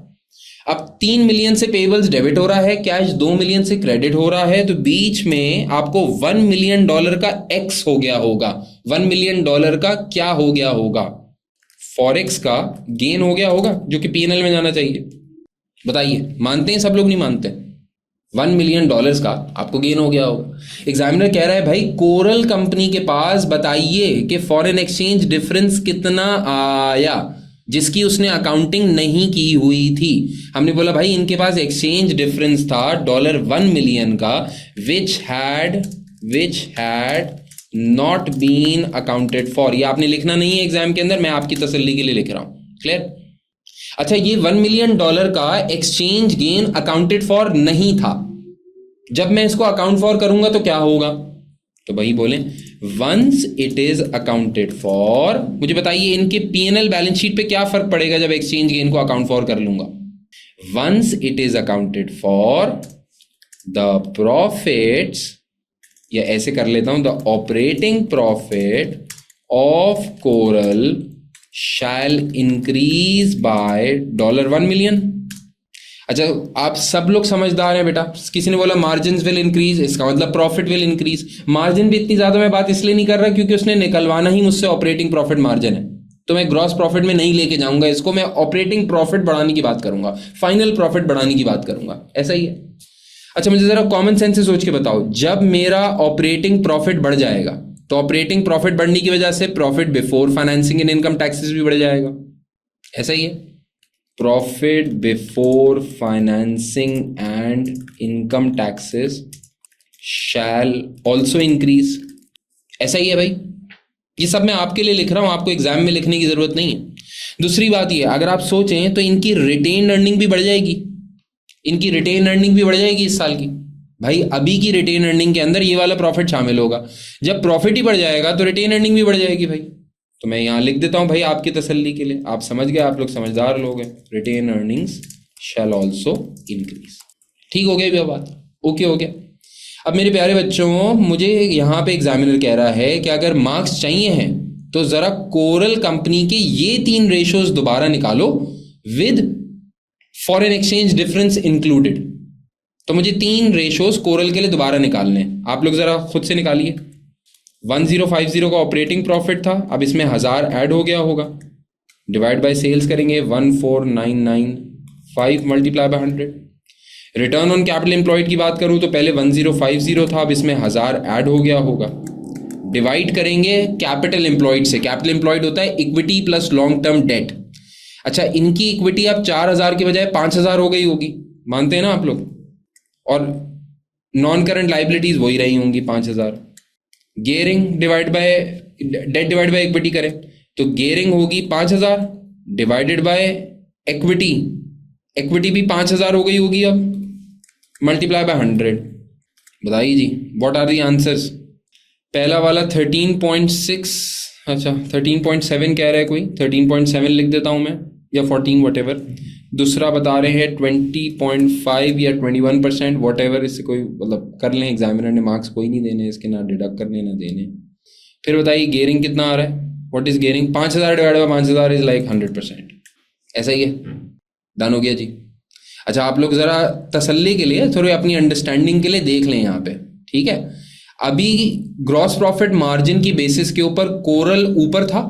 अब 3 मिलियन से पेएबल्स डेबिट हो रहा है, कैश 2 मिलियन से क्रेडिट हो रहा है, तो बीच में आपको $1 मिलियन का एक्स हो गया होगा। $1 मिलियन का क्या हो गया होगा? फॉरेक्स का गेन हो गया होगा, जो कि पीएनएल में जाना चाहिए। बताइए, मानते हैं सब लोग? नहीं मानते? $1 मिलियन का आपको गेन हो गया होगा। एग्जामिनर कह रहा है भाई कोरल कंपनी के पास बताइए कि फॉरेन एक्सचेंज डिफरेंस कितना आया, जिसकी उसने अकाउंटिंग नहीं की हुई थी। हमने बोला भाई इनके पास एक्सचेंज डिफरेंस था $1 मिलियन का, which had not been accounted for. ये आपने लिखना नहीं है एग्जाम के अंदर, मैं आपकी तसल्ली के लिए लिख रहा हूं। क्लियर? अच्छा, ये $1 मिलियन का एक्सचेंज गेन अकाउंटेड फॉर नहीं था। जब मैं इसको अकाउंट फॉर करूंगा तो क्या होगा? तो वही बोले, once it is accounted for. मुझे बताइए इनके पीएनएल बैलेंस शीट पे क्या फर्क पड़ेगा जब एक्सचेंज गेन को अकाउंट फॉर कर लूंगा? Once it is accounted for the profits, या ऐसे कर लेता हूं, the operating profit of Coral shall increase by $1 million. अच्छा, आप सब लोग समझदार हैं बेटा। किसी ने बोला मार्जिन विल इंक्रीज, इसका मतलब प्रॉफिट विल इंक्रीज। मार्जिन भी इतनी ज्यादा मैं बात इसलिए नहीं कर रहा क्योंकि उसने निकलवाना ही मुझसे ऑपरेटिंग प्रॉफिट मार्जिन है, तो मैं ग्रॉस प्रॉफिट में नहीं लेके जाऊंगा इसको, मैं ऑपरेटिंग प्रॉफिट बढ़ाने की बात करूंगा, फाइनल प्रॉफिट बढ़ाने की बात करूंगा। ऐसा ही है। अच्छा, मुझे जरा कॉमन सेंस से सोच के बताओ, जब मेरा ऑपरेटिंग प्रॉफिट बढ़ जाएगा तो ऑपरेटिंग प्रॉफिट बढ़ने की वजह से profit before financing and income taxes भी बढ़ जाएगा। ऐसा ही है, profit before financing and income taxes shell also increase. ऐसा ही है भाई, ये सब मैं आपके लिए लिख रहा हूं, आपको एग्जाम में लिखने की जरूरत नहीं है। दूसरी बात ये, अगर आप सोचें तो इनकी रिटेन अर्निंग भी बढ़ जाएगी। इनकी रिटेन अर्निंग भी बढ़ जाएगी इस साल की। भाई अभी की रिटेन अर्निंग के अंदर ये वाला प्रॉफिट शामिल होगा। जब प्रॉफिट ही बढ़ जाएगा तो रिटेन अर्निंग भी बढ़ जाएगी भाई। तो मैं यहां लिख देता हूं भाई आपकी तसल्ली के लिए, आप समझ गए, आप लोग समझदार लोग हैं। Retained earnings shall also increase. ठीक हो गया भैया बात? ओके हो गया। अब मेरे प्यारे बच्चों, मुझे यहाँ पे एग्जामिनर कह रहा है कि अगर मार्क्स चाहिए हैं तो जरा कोरल कंपनी के ये 3 रेशोज दोबारा निकालो with foreign exchange difference included. तो मुझे 3 रेशोज कोरल के लिए दोबारा निकालने हैं, आप लोग जरा खुद से निकालिए। 1050 का ऑपरेटिंग प्रॉफिट था, अब इसमें 1000 ऐड हो गया होगा, डिवाइड बाय सेल्स करेंगे 14995 multiply by 100। Return on capital employed की बात करूं तो पहले 1050 था, अब इसमें 1000 ऐड हो गया होगा। डिवाइड करेंगे कैपिटल एम्प्लॉयड से। कैपिटल एम्प्लॉयड होता है equity plus long term debt. अच्छा, इनकी इक्विटी अब 4000 के बजाय 5000 हो गई होगी, मानते हैं ना आप लोग? और नॉन करंट लाइबिलिटीज वही रही होंगी 5000। Gearing divide by debt divide by equity करें तो गेयरिंग होगी 5000 डिवाइडेड बाय इक्विटी, इक्विटी भी 5000 हो गई होगी, अब मल्टीप्लाई बाय 100। बताइए जी, व्हाट आर दी आंसर्स? पहला वाला 13.6, अच्छा 13.7 कह रहा है कोई, 13.7 लिख देता हूं मैं, या 14 व्हाटएवर। दूसरा बता रहे हैं 20.5 या 21%, व्हाटएवर, इससे कोई मतलब कर लें, एग्जामिनर ने मार्क्स कोई नहीं देने इसके, ना डिडक्ट करने ना देने। फिर बताइए गेयरिंग कितना आ रहा है? What is gearing? 5000 divide by 5000 is like 100%। ऐसा ही है, डन हो गया जी। अच्छा, आप लोग जरा तसल्ली के लिए थोड़ी अपनी अंडरस्टैंडिंग के लिए देख लें यहाँ पे, ठीक है? अभी ग्रॉस प्रॉफिट मार्जिन की बेसिस के ऊपर कोरल ऊपर था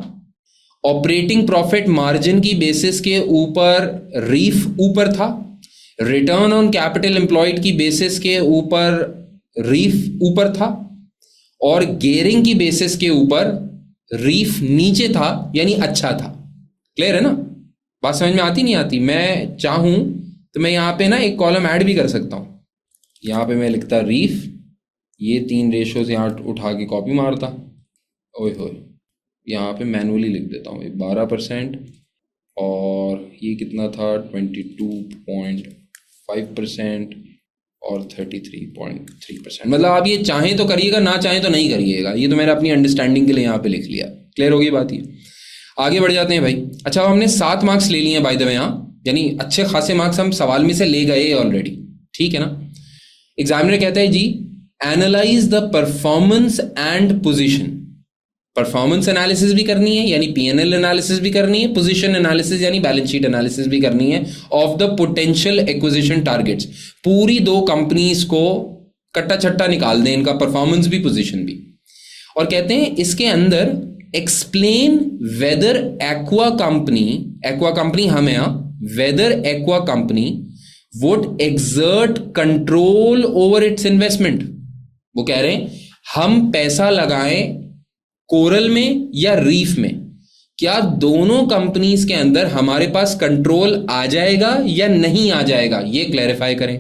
ऑपरेटिंग प्रॉफिट मार्जिन की बेसिस के ऊपर रीफ ऊपर था, रिटर्न ऑन कैपिटल एम्प्लॉयड की बेसिस के ऊपर रीफ ऊपर था, और गेयरिंग की बेसिस के ऊपर रीफ नीचे था, यानी अच्छा था। क्लियर है ना? बात समझ में आती नहीं आती? मैं चाहूं तो मैं यहाँ पे ना एक कॉलम ऐड भी कर सकता हूं। यहाँ पे मैं लिखता रीफ, ये 3 रेशोज यहाँ उठा के कॉपी मारता, ओए होए, यहाँ पे मैनुअली लिख देता हूँ 12%, और ये कितना था 22.5% और 33.3%। मतलब आप ये चाहें तो करिएगा, ना चाहें तो नहीं करिएगा। ये तो मैंने अपनी अंडरस्टैंडिंग के लिए यहाँ पे लिख लिया। क्लियर होगी बात? ये आगे बढ़ जाते हैं भाई। अच्छा, अब हमने 7 मार्क्स ले लिए हैं बाय द वे यहाँ, यानी अच्छे खासे मार्क्स हम सवाल में से ले गए ऑलरेडी, ठीक है ना? एग्जामिनर कहता है जी, analyse the performance and position. Performance analysis भी करनी है, यानी पीएनएल एनालिसिस भी करनी है, पोजीशन एनालिसिस यानी बैलेंस शीट एनालिसिस भी करनी है of the potential acquisition targets. पूरी 2 कंपनीज को कट्टा छट्टा निकाल दें, इनका परफॉर्मेंस भी पोजीशन भी। और कहते हैं इसके अंदर एक्सप्लेन वेदर एक्वा कंपनी हम है, whether Aqua company would exert control over its investment. वो कह रहे हैं हम पैसा लगाएं कोरल में या रीफ में, क्या दोनों कंपनीज के अंदर हमारे पास कंट्रोल आ जाएगा या नहीं आ जाएगा, ये क्लैरिफाई करें।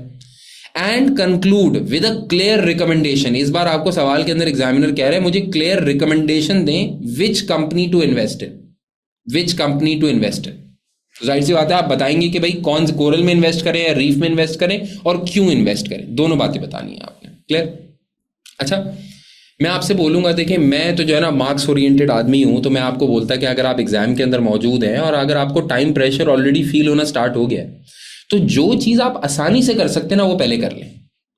And conclude with a clear recommendation. इस बार आपको सवाल के अंदर एग्जामिनर कह रहे हैं मुझे क्लियर रिकमेंडेशन दें, which company to invest in, which company to invest in. तो जाहिर सी बात है आप बताएंगे कि भाई कौन से कोरल में इन्वेस्ट करें या रीफ में इन्वेस्ट करें और क्यों इन्वेस्ट करें, दोनों बातें बतानी है आपने। क्लियर? अच्छा, मैं आपसे बोलूंगा, देखिए मैं तो जो है ना मार्क्स ओरिएंटेड आदमी हूं, तो मैं आपको बोलता कि अगर आप एग्जाम के अंदर मौजूद हैं और अगर आपको टाइम प्रेशर ऑलरेडी फील होना स्टार्ट हो गया है, तो जो चीज आप आसानी से कर सकते हैं ना वो पहले कर लें।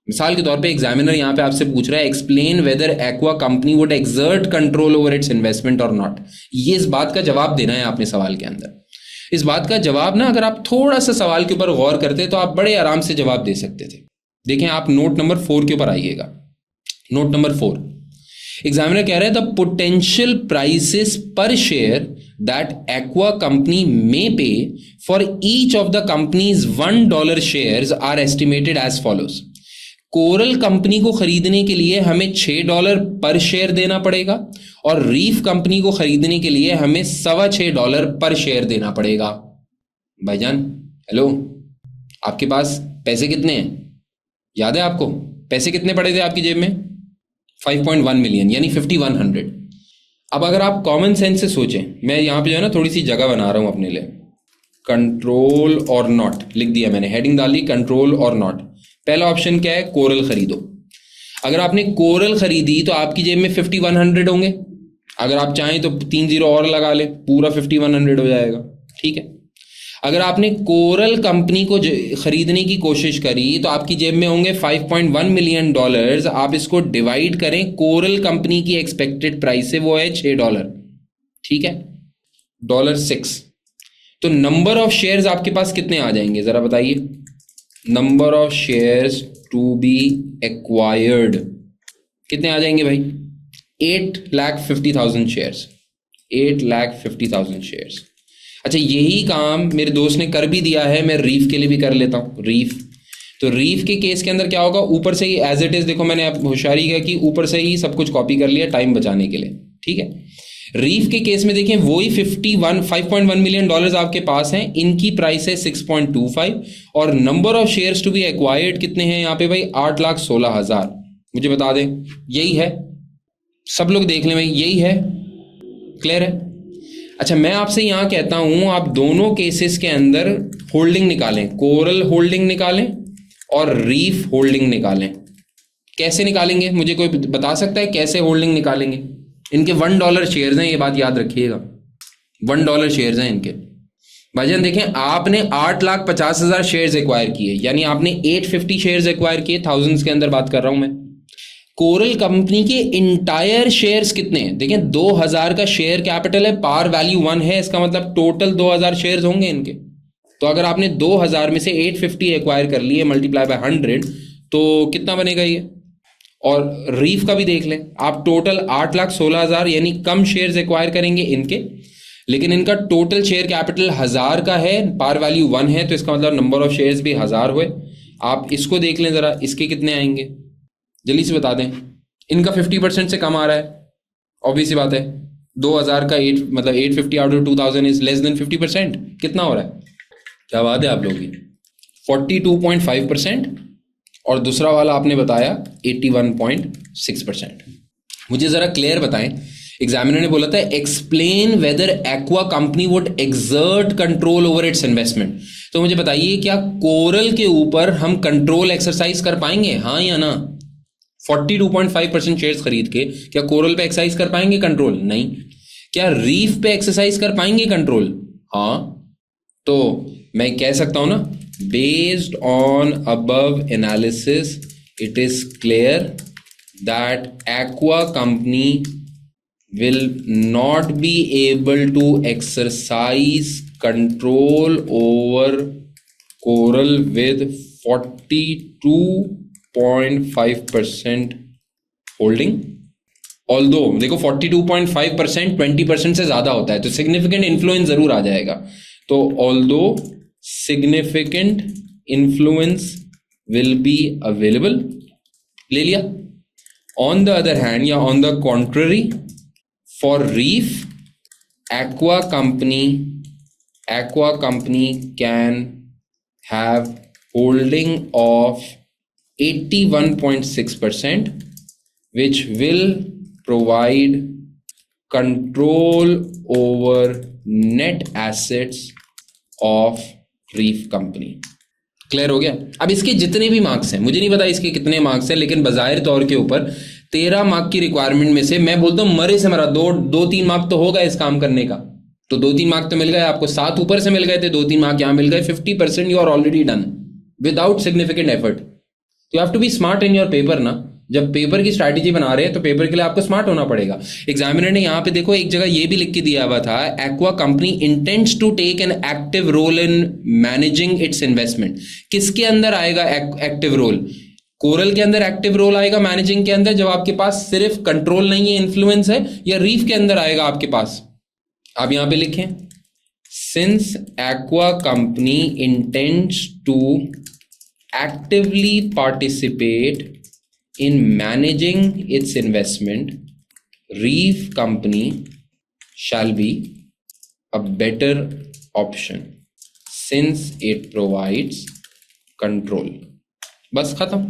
मिसाल के तौर पे एग्जामिनर यहाँ पे आपसे पूछ रहा है explain whether Aqua company would exert control over its investment और नॉट। ये इस बात का जवाब देना है आपने सवाल के अंदर। इस बात का जवाब ना अगर आप थोड़ा सा सवाल के ऊपर गौर करते तो आप बड़े आराम से जवाब दे सकते थे। देखें आप नोट नंबर 4 के ऊपर आइएगा। नोट नंबर 4, एग्जामिनर कह रहे हैं द पोटेंशियल प्राइसेस पर शेयर दैट एक्वा कंपनी में pay for each of the companies $1 shares are estimated as follows. Coral company को खरीदने के लिए हमें $6 पर शेयर देना पड़ेगा और रीफ कंपनी को खरीदने के लिए हमें $6.25 पर शेयर देना पड़ेगा। भाईजान हेलो, आपके पास पैसे कितने हैं? याद है आपको पैसे कितने पड़े थे आपकी जेब में? 5.1 मिलियन यानी 5100। अब अगर आप कॉमन सेंस से सोचें, मैं यहाँ पे जो है ना थोड़ी सी जगह बना रहा हूँ अपने लिए। कंट्रोल और नॉट लिख दिया मैंने, हेडिंग डाली कंट्रोल और नॉट। पहला ऑप्शन क्या है? कोरल खरीदो। अगर आपने कोरल खरीदी तो आपकी जेब में 5100 होंगे। अगर आप चाहें तो 3 जीरो और लगा ले, पूरा 5100 हो जाएगा। ठीक है। अगर आपने कोरल कंपनी को खरीदने की कोशिश करी तो आपकी जेब में होंगे $5.1 मिलियन। आप इसको डिवाइड करें, कोरल कंपनी की एक्सपेक्टेड प्राइस है वो है $6। ठीक है, $6। तो नंबर ऑफ शेयर्स आपके पास कितने आ जाएंगे जरा बताइए? Number of shares to be acquired कितने आ जाएंगे भाई? 8,50,000 शेयर्स। 8,50,000 शेयर्स। अच्छा, यही काम मेरे दोस्त ने कर भी दिया है, मैं रीफ के लिए भी कर लेता हूँ। रीफ, तो रीफ के केस के अंदर क्या होगा? ऊपर से ही एज इट इज, देखो मैंने अब होशियारी किया कि ऊपर से ही सब कुछ कॉपी कर लिया टाइम बचाने के लिए। ठीक है। रीफ के केस में देखें वही 5.1 मिलियन डॉलर्स आपके पास हैं, इनकी प्राइस है 6.25 और number of shares to be acquired कितने हैं यहाँ पे भाई? 8,16,000। मुझे बता दें यही है? सब लोग देख लें भाई, यही है। क्लियर है? अच्छा, मैं आपसे यहाँ कहता हूं आप दोनों केसेस के अंदर होल्डिंग निकालें, कोरल होल्डिंग निकालें और रीफ होल्डिंग निकालें। कैसे निकालेंगे? मुझे कोई बता सकता है कैसे होल्डिंग निकालेंगे? इनके $1 शेयर्स हैं, ये बात याद रखिएगा। $1 शेयर्स हैं इनके। भाईजान देखें, आपने 8,50,000 शेयर्स एक्वायर किए, यानी आपने 850 शेयर्स एक्वायर किए, थाउजेंड्स के अंदर बात कर रहा हूं मैं। कोरल कंपनी के इंटायर शेयर्स कितने हैं? देखें 2000 का शेयर कैपिटल है, पार वैल्यू 1 है, इसका मतलब टोटल 2000 शेयर्स होंगे इनके। तो अगर आपने 2000 में से 850 एक्वायर कर लिए मल्टीप्लाई बाय 100 तो कितना बनेगा ये? और रीफ का भी देख लें आप, टोटल 8,16,000 यानी कम शेयर्स एक्वायर करेंगे इनके, लेकिन इनका टोटल शेयर कैपिटल 1000 का है, पार वैल्यू 1 है, तो इसका मतलब नंबर ऑफ शेयर्स भी 1000 हुए। आप इसको देख लें जरा, इसके कितने आएंगे जल्दी से बता दें। इनका 50% से कम आ रहा है, ऑब्वियस सी बात है। 2000 का 8 मतलब 850 out of 2000 is less than 50%। कितना हो रहा है, क्या बात है आप लोगों की, 42.5%। और दूसरा वाला आपने बताया 81.6%। मुझे जरा क्लियर बताएं, एग्जामिनर ने बोला था explain whether Aqua company would exert control over its investment. तो मुझे बताइए क्या कोरल के ऊपर हम कंट्रोल एक्सरसाइज कर पाएंगे, हाँ या ना? 42.5% शेयर्स खरीद के क्या कोरल पे एक्सरसाइज कर पाएंगे कंट्रोल? नहीं। क्या रीफ पे एक्सरसाइज कर पाएंगे कंट्रोल? हाँ। तो मैं कह सकता हूं ना, based on above analysis it is clear that Aqua company will not be able to exercise control over coral with 42.5% holding। Although देखो 42.5% 20% से ज्यादा होता है, तो सिग्निफिकेंट इन्फ्लुएंस जरूर आ जाएगा। तो although significant influence will be available, ले लिया। ऑन द अदर हैंड या on the contrary, for reef, aqua company can have holding of 81.6%, which will provide control over net assets of reef company। Clear हो गया? अब इसके जितने भी मार्क्स हैं, मुझे नहीं पता इसके कितने मार्क्स हैं, लेकिन बजाहिर तौर के ऊपर 13 मार्क की रिक्वायरमेंट में से मैं बोलता हूं मरे से मरा 2-3 मार्क तो होगा इस काम करने का। तो 2-3 मार्क तो मिल गए आपको, 7 ऊपर से मिल गए थे, 2-3 मार्क यहां मिल गए। 50% you are already done without significant effort. You have to be smart in your paper ना। जब पेपर की स्ट्रैटेजी बना रहे हैं तो पेपर के लिए आपको स्मार्ट होना पड़ेगा। एग्जामिनर ने यहाँ पे देखो एक जगह ये भी लिख के दिया हुआ था, Aqua company intends to take an active role in managing its investment. किसके अंदर आएगा एक्टिव रोल? कोरल के अंदर एक्टिव रोल आएगा मैनेजिंग के अंदर, जब आपके पास सिर्फ कंट्रोल नहीं है, इन्फ्लुएंस है, या रीफ के अंदर आएगा आपके पास? आप यहां पे लिखें, since Aqua company intends to actively participate in managing its investment, reef company shall be a better option since it provides control। बस खत्म,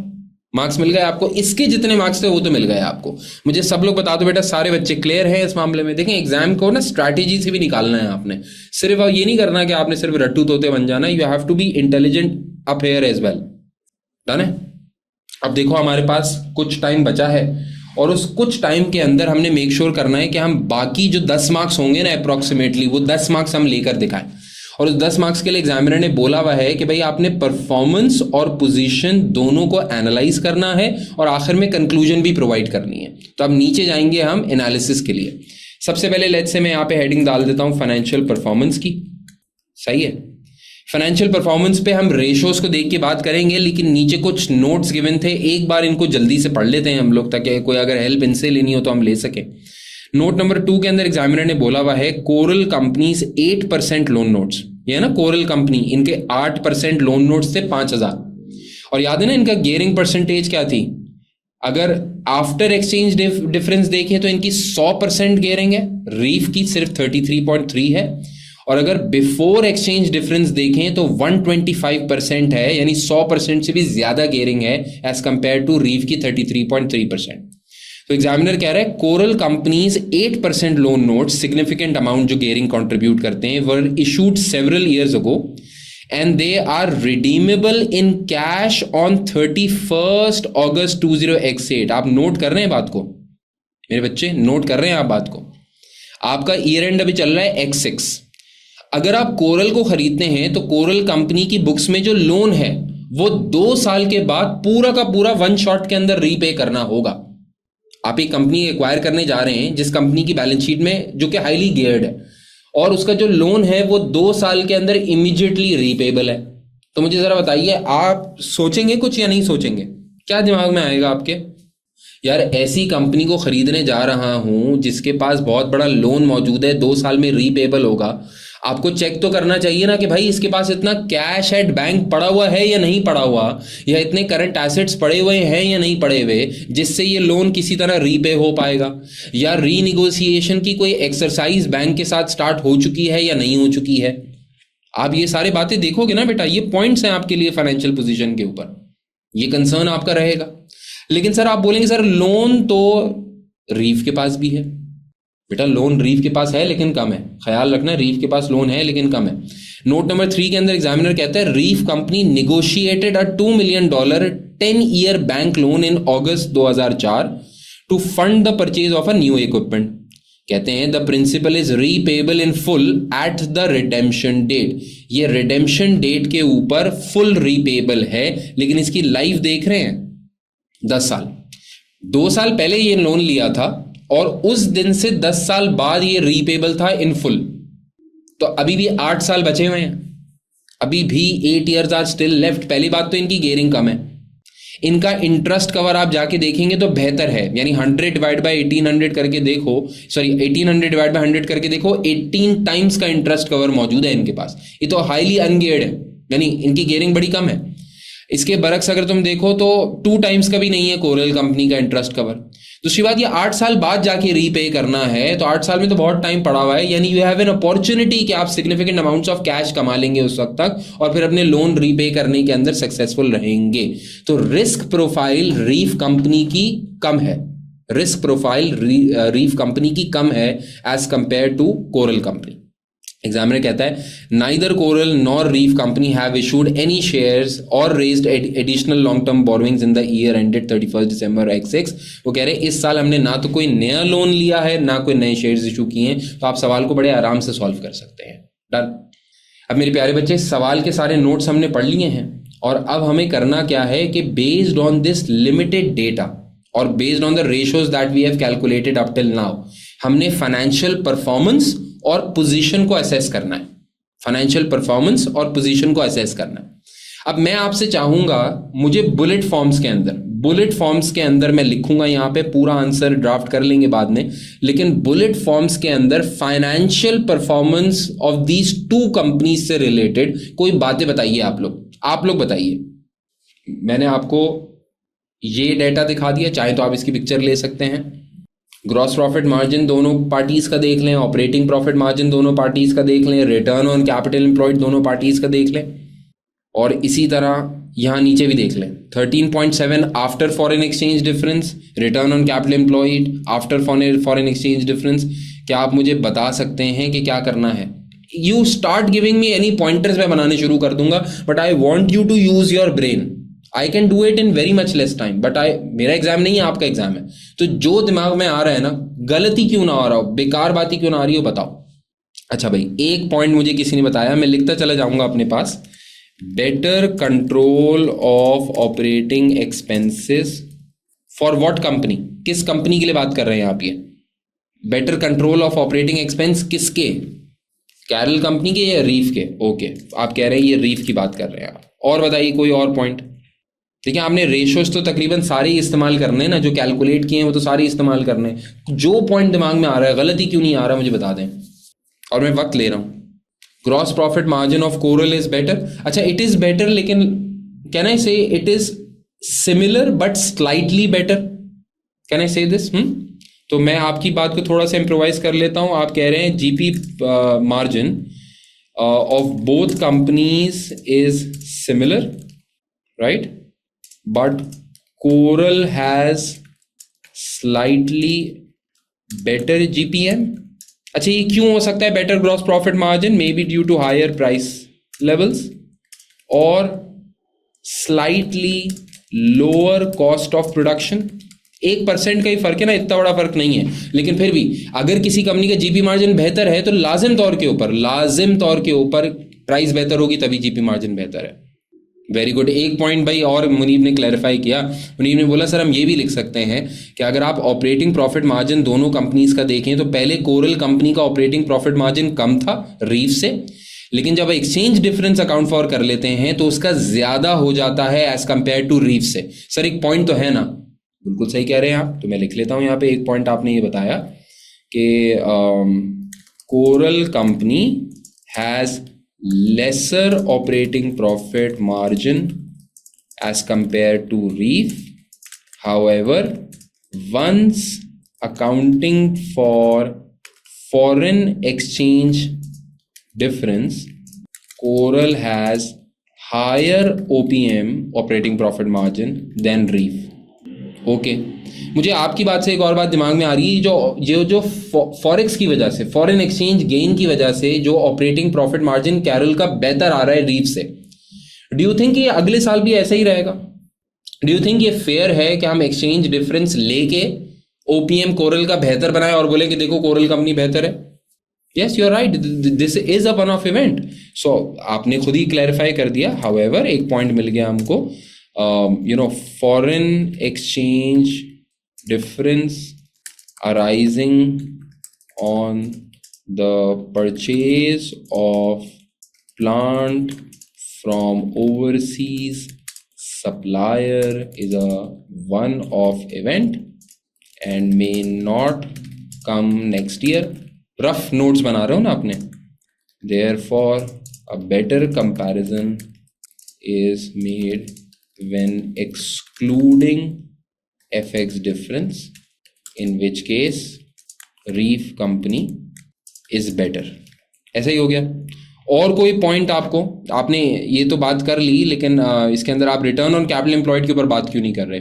मार्क्स मिल गए आपको। इसके जितने मार्क्स थे वो तो मिल गए आपको। मुझे सब लोग बता दो बेटा, सारे बच्चे क्लियर हैं इस मामले में? देखें, एग्जाम को ना स्ट्रैटेजी से भी निकालना है आपने, सिर्फ ये नहीं करना कि आपने सिर्फ रट्टू तोते बन जाना। You have to be intelligent up here as well. Done है? अब देखो हमारे पास कुछ टाइम बचा है, और उस कुछ टाइम के अंदर हमने मेक श्योर करना है कि हम बाकी जो 10 मार्क्स होंगे ना अप्रोक्सीमेटली, वो 10 मार्क्स हम लेकर दिखाएं। और उस 10 मार्क्स के लिए एग्जामिनर ने बोला हुआ है कि भाई आपने परफॉर्मेंस और पोजीशन दोनों को एनालाइज करना है, और आखिर में कंक्लूजन भी प्रोवाइड करनी है। तो अब नीचे जाएंगे हम एनालिसिस के लिए। सबसे पहले लेट्स से मैं यहाँ पे हेडिंग डाल देता हूँ फाइनेंशियल परफॉर्मेंस की। सही है? फाइनेंशियल परफॉर्मेंस पे हम रेशोज को देख के बात करेंगे, लेकिन नीचे कुछ नोट्स गिवन थे, एक बार इनको जल्दी से पढ़ लेते हैं हम लोग, ताकि कोई अगर हेल्प इनसे लेनी हो तो हम ले सके। नोट नंबर 2 के अंदर एग्जामिनर ने बोला हुआ है कोरल कंपनीज 8% लोन नोट्स। ये है ना कोरल कंपनी, इनके 8% लोन नोट्स थे 5000। और याद है ना इनका गियरिंग परसेंटेज क्या थी? अगर आफ्टर एक्सचेंज डिफरेंस देखें तो इनकी 100% गियरिंग है, रीफ की सिर्फ 33.3 है। और अगर बिफोर एक्सचेंज डिफरेंस देखें तो 125% है, यानी 100% से भी ज्यादा गियरिंग है एज कंपेयर टू रीफ की 33.3%। तो एग्जामिनर कह रहा है Coral companies 8% loan notes, significant amount जो गियरिंग कंट्रीब्यूट करते हैं, were issued several years ago and they are redeemable in cash on 31 August 20x8। आप नोट कर रहे हैं बात को मेरे बच्चे? नोट कर रहे हैं आप बात को? आपका ईयर एंड अभी चल रहा है x6। अगर आप कोरल को खरीदते हैं तो कोरल कंपनी की बुक्स में जो लोन है वो 2 साल के बाद पूरा का पूरा 1 शॉट के अंदर रीपे करना होगा। आप एक कंपनी एक्वायर करने जा रहे हैं जिस कंपनी की बैलेंस शीट में जो कि हाईली गियर्ड है, और उसका जो लोन है वो 2 साल के अंदर इमीडिएटली रीपेबल है। तो मुझे जरा बताइए, आप सोचेंगे कुछ या नहीं सोचेंगे? क्या दिमाग में आएगा आपके? यार ऐसी कंपनी को खरीदने जा रहा हूं जिसके पास बहुत बड़ा लोन मौजूद है, 2 साल में रीपेबल होगा। आपको चेक तो करना चाहिए ना कि भाई इसके पास इतना कैश एट बैंक पड़ा हुआ है या नहीं पड़ा हुआ, या इतने करंट एसेट्स पड़े हुए हैं या नहीं पड़े हुए, जिससे ये लोन किसी तरह रीपे हो पाएगा, या रीनिगोशिएशन की कोई एक्सरसाइज बैंक के साथ स्टार्ट हो चुकी है या नहीं हो चुकी है। आप ये सारी बातें देखोगे ना बेटा, ये पॉइंट्स हैं आपके लिए फाइनेंशियल पोजीशन के ऊपर, ये कंसर्न आपका रहेगा। लेकिन सर आप बोलेंगे सर लोन तो रीफ के पास भी है। बेटा लोन रीफ के पास है लेकिन कम है, ख्याल रखना, रीफ के पास लोन है लेकिन कम है। नोट नंबर 3 के अंदर एग्जामिनर कहता है Reef company negotiated a $2 million 10-year bank loan in August 2004 to fund the purchase of a new equipment. कहते हैं the principal is repayable in full at the redemption date. ये रिडेम्पशन डेट के ऊपर फुल रीपेबल है, लेकिन इसकी लाइफ देख रहे हैं 10 साल। 2 साल पहले ये लोन लिया था और उस दिन से 10 साल बाद ये रीपेबल था इन फुल, तो अभी भी 8 साल बचे हुए हैं, अभी भी 8 years आर स्टिल लेफ्ट। पहली बात तो इनकी गेयरिंग कम है, इनका इंटरेस्ट कवर आप जाके देखेंगे तो बेहतर है, यानी 100 डिवाइड बाय 1800 करके देखो, सॉरी 1800 डिवाइड बाय 100 करके देखो, 18 टाइम्स का इंटरेस्ट कवर मौजूद है इनके पास। ये तो हाईली अनगियर्ड है, यानी इनकी गेयरिंग बड़ी कम है। इसके बरक्स अगर तुम देखो तो 2 टाइम्स का भी नहीं है कोरल कंपनी का इंटरेस्ट कवर। दूसरी बात, ये 8 साल बाद जाके रीपे करना है, तो 8 साल में तो बहुत टाइम पड़ा हुआ है, यानी यू हैव एन अपॉर्चुनिटी कि आप सिग्निफिकेंट अमाउंट्स ऑफ कैश कमा लेंगे उस वक्त तक और फिर अपने लोन रीपे करने के अंदर सक्सेसफुल रहेंगे। तो रिस्क प्रोफाइल रीफ कंपनी की कम है, रिस्क प्रोफाइल रीफ कंपनी की कम है as compare to Coral company. Examiner कहता है neither Coral nor Reef company have issued any shares और raised additional long term borrowings in the year ended 31 December X6। वो कह रहे हैं इस साल हमने ना तो कोई नया लोन लिया है ना कोई नए शेयर्स इशू किए हैं, तो आप सवाल को बड़े आराम से सॉल्व कर सकते हैं। डन। अब मेरे प्यारे बच्चे, सवाल के सारे नोट्स हमने पढ़ लिए हैं और अब हमें करना क्या है कि based on this limited data और based on the ratios that we have calculated up till now, हमने फाइनेंशियल परफॉर्मेंस और पोजीशन को असेस करना है। फाइनेंशियल परफॉर्मेंस और पोजीशन को असेस करना है। अब मैं आपसे चाहूंगा, मुझे बुलेट फॉर्म्स के अंदर मैं लिखूंगा, यहां पे पूरा आंसर ड्राफ्ट कर लेंगे बाद में, लेकिन बुलेट फॉर्म्स के अंदर financial performance of these 2 companies से रिलेटेड कोई बातें बताइए। आप लोग बताइए। मैंने आपको ये डेटा दिखा दिया, चाहे तो आप इसकी पिक्चर ले सकते हैं। ग्रॉस प्रॉफिट मार्जिन दोनों पार्टीज का देख लें, ऑपरेटिंग प्रॉफिट मार्जिन दोनों पार्टीज का देख लें, रिटर्न ऑन कैपिटल एम्प्लॉयड दोनों पार्टीज का देख लें, और इसी तरह यहां नीचे भी देख लें 13.7 after foreign exchange difference, return on capital employed after foreign exchange difference. क्या आप मुझे बता सकते हैं कि क्या करना है? You start giving me any pointers, मैं बनाने शुरू कर दूंगा, but I want you to use your brain. I can do it in very much less time, but मेरा एग्जाम नहीं है, आपका एग्जाम है, तो जो दिमाग में आ रहा है ना, गलती क्यों ना आ रहा हो, बेकार बात ही क्यों ना आ रही हो, बताओ। अच्छा भाई, एक पॉइंट मुझे किसी ने बताया, मैं लिखता चला जाऊंगा अपने पास। Better control of operating expenses for what company? किस कंपनी के लिए बात कर रहे हैं आप? ये better control of operating expense किसके? कैरल कंपनी के या रीफ के? ओके, आप कह रहे हैं ये रीफ की बात कर रहे हैं आप। और बताइए कोई और पॉइंट। देखिए, आपने रेशियोज तो तकरीबन सारे ही इस्तेमाल करने हैं ना, जो कैलकुलेट किए हैं वो तो सारे इस्तेमाल करने हैं। जो पॉइंट दिमाग में आ रहा है, गलती क्यों नहीं आ रहा, मुझे बता दें, और मैं वक्त ले रहा हूं। Gross profit margin of coral is better. अच्छा, इट इज बेटर, लेकिन कैन आई से it is similar but slightly better? Can I से दिस? तो मैं आपकी बात को थोड़ा सा इम्प्रोवाइज कर लेता हूं। आप कह रहे हैं GP margin of both companies is similar, right, but Coral has slightly better GPM। अच्छा, ये क्यों हो सकता है better gross profit margin? May be due to higher price levels और slightly lower cost of production. 1% का ही फर्क है ना, इतना बड़ा फर्क नहीं है, लेकिन फिर भी अगर किसी कंपनी का जीपी मार्जिन बेहतर है तो लाजिम तौर के ऊपर प्राइस बेहतर होगी, तभी जीपी मार्जिन बेहतर है। Very good. एक पॉइंट भाई और मुनीब ने क्लैरिफाई किया। मुनीब ने बोला सर हम ये भी लिख सकते हैं कि अगर आप ऑपरेटिंग प्रॉफिट मार्जिन दोनों कंपनीज का देखें तो पहले कोरल कंपनी का ऑपरेटिंग प्रॉफिट मार्जिन कम था रीफ से, लेकिन जब एक्सचेंज डिफरेंस अकाउंट फॉर कर लेते हैं तो उसका ज्यादा हो जाता है एज कंपेयर टू रीफ से। सर एक पॉइंट तो है ना, बिल्कुल सही कह रहे हैं आप। तो मैं लिख लेता हूँ यहाँ पे, एक पॉइंट आपने ये बताया कि coral company has lesser operating profit margin as compared to Reef. However, once accounting for foreign exchange difference, Coral has higher OPM, operating profit margin, than Reef. Okay मुझे आपकी बात से एक और बात दिमाग में आ रही है, जो फॉरेक्स की वजह से, फॉरेन एक्सचेंज गेन की वजह से जो ऑपरेटिंग प्रॉफिट मार्जिन कैरल का बेहतर आ रहा है रीफ से, डू यू थिंक ये अगले साल भी ऐसा ही रहेगा? डू यू थिंक ये फेयर है कि हम एक्सचेंज डिफरेंस लेके ओपीएम कोरल का बेहतर बनाए और बोले कि देखो कोरल कंपनी बेहतर है? Yes you are right, this is a one off event. So आपने खुद ही क्लैरिफाई कर दिया। हाउएवर एक पॉइंट मिल गया हमको, foreign exchange difference arising on the purchase of plant from overseas supplier is a one-off event and may not come next year. Rough notes बना रहे हो ना आपने? Therefore, a better comparison is made when excluding FX difference, in which case Reef company is better. ऐसा ही हो गया। और कोई पॉइंट आपको, आपने ये तो बात कर ली, लेकिन इसके अंदर आप रिटर्न ऑन कैपिटल एम्प्लॉयड के ऊपर बात क्यों नहीं कर रहे?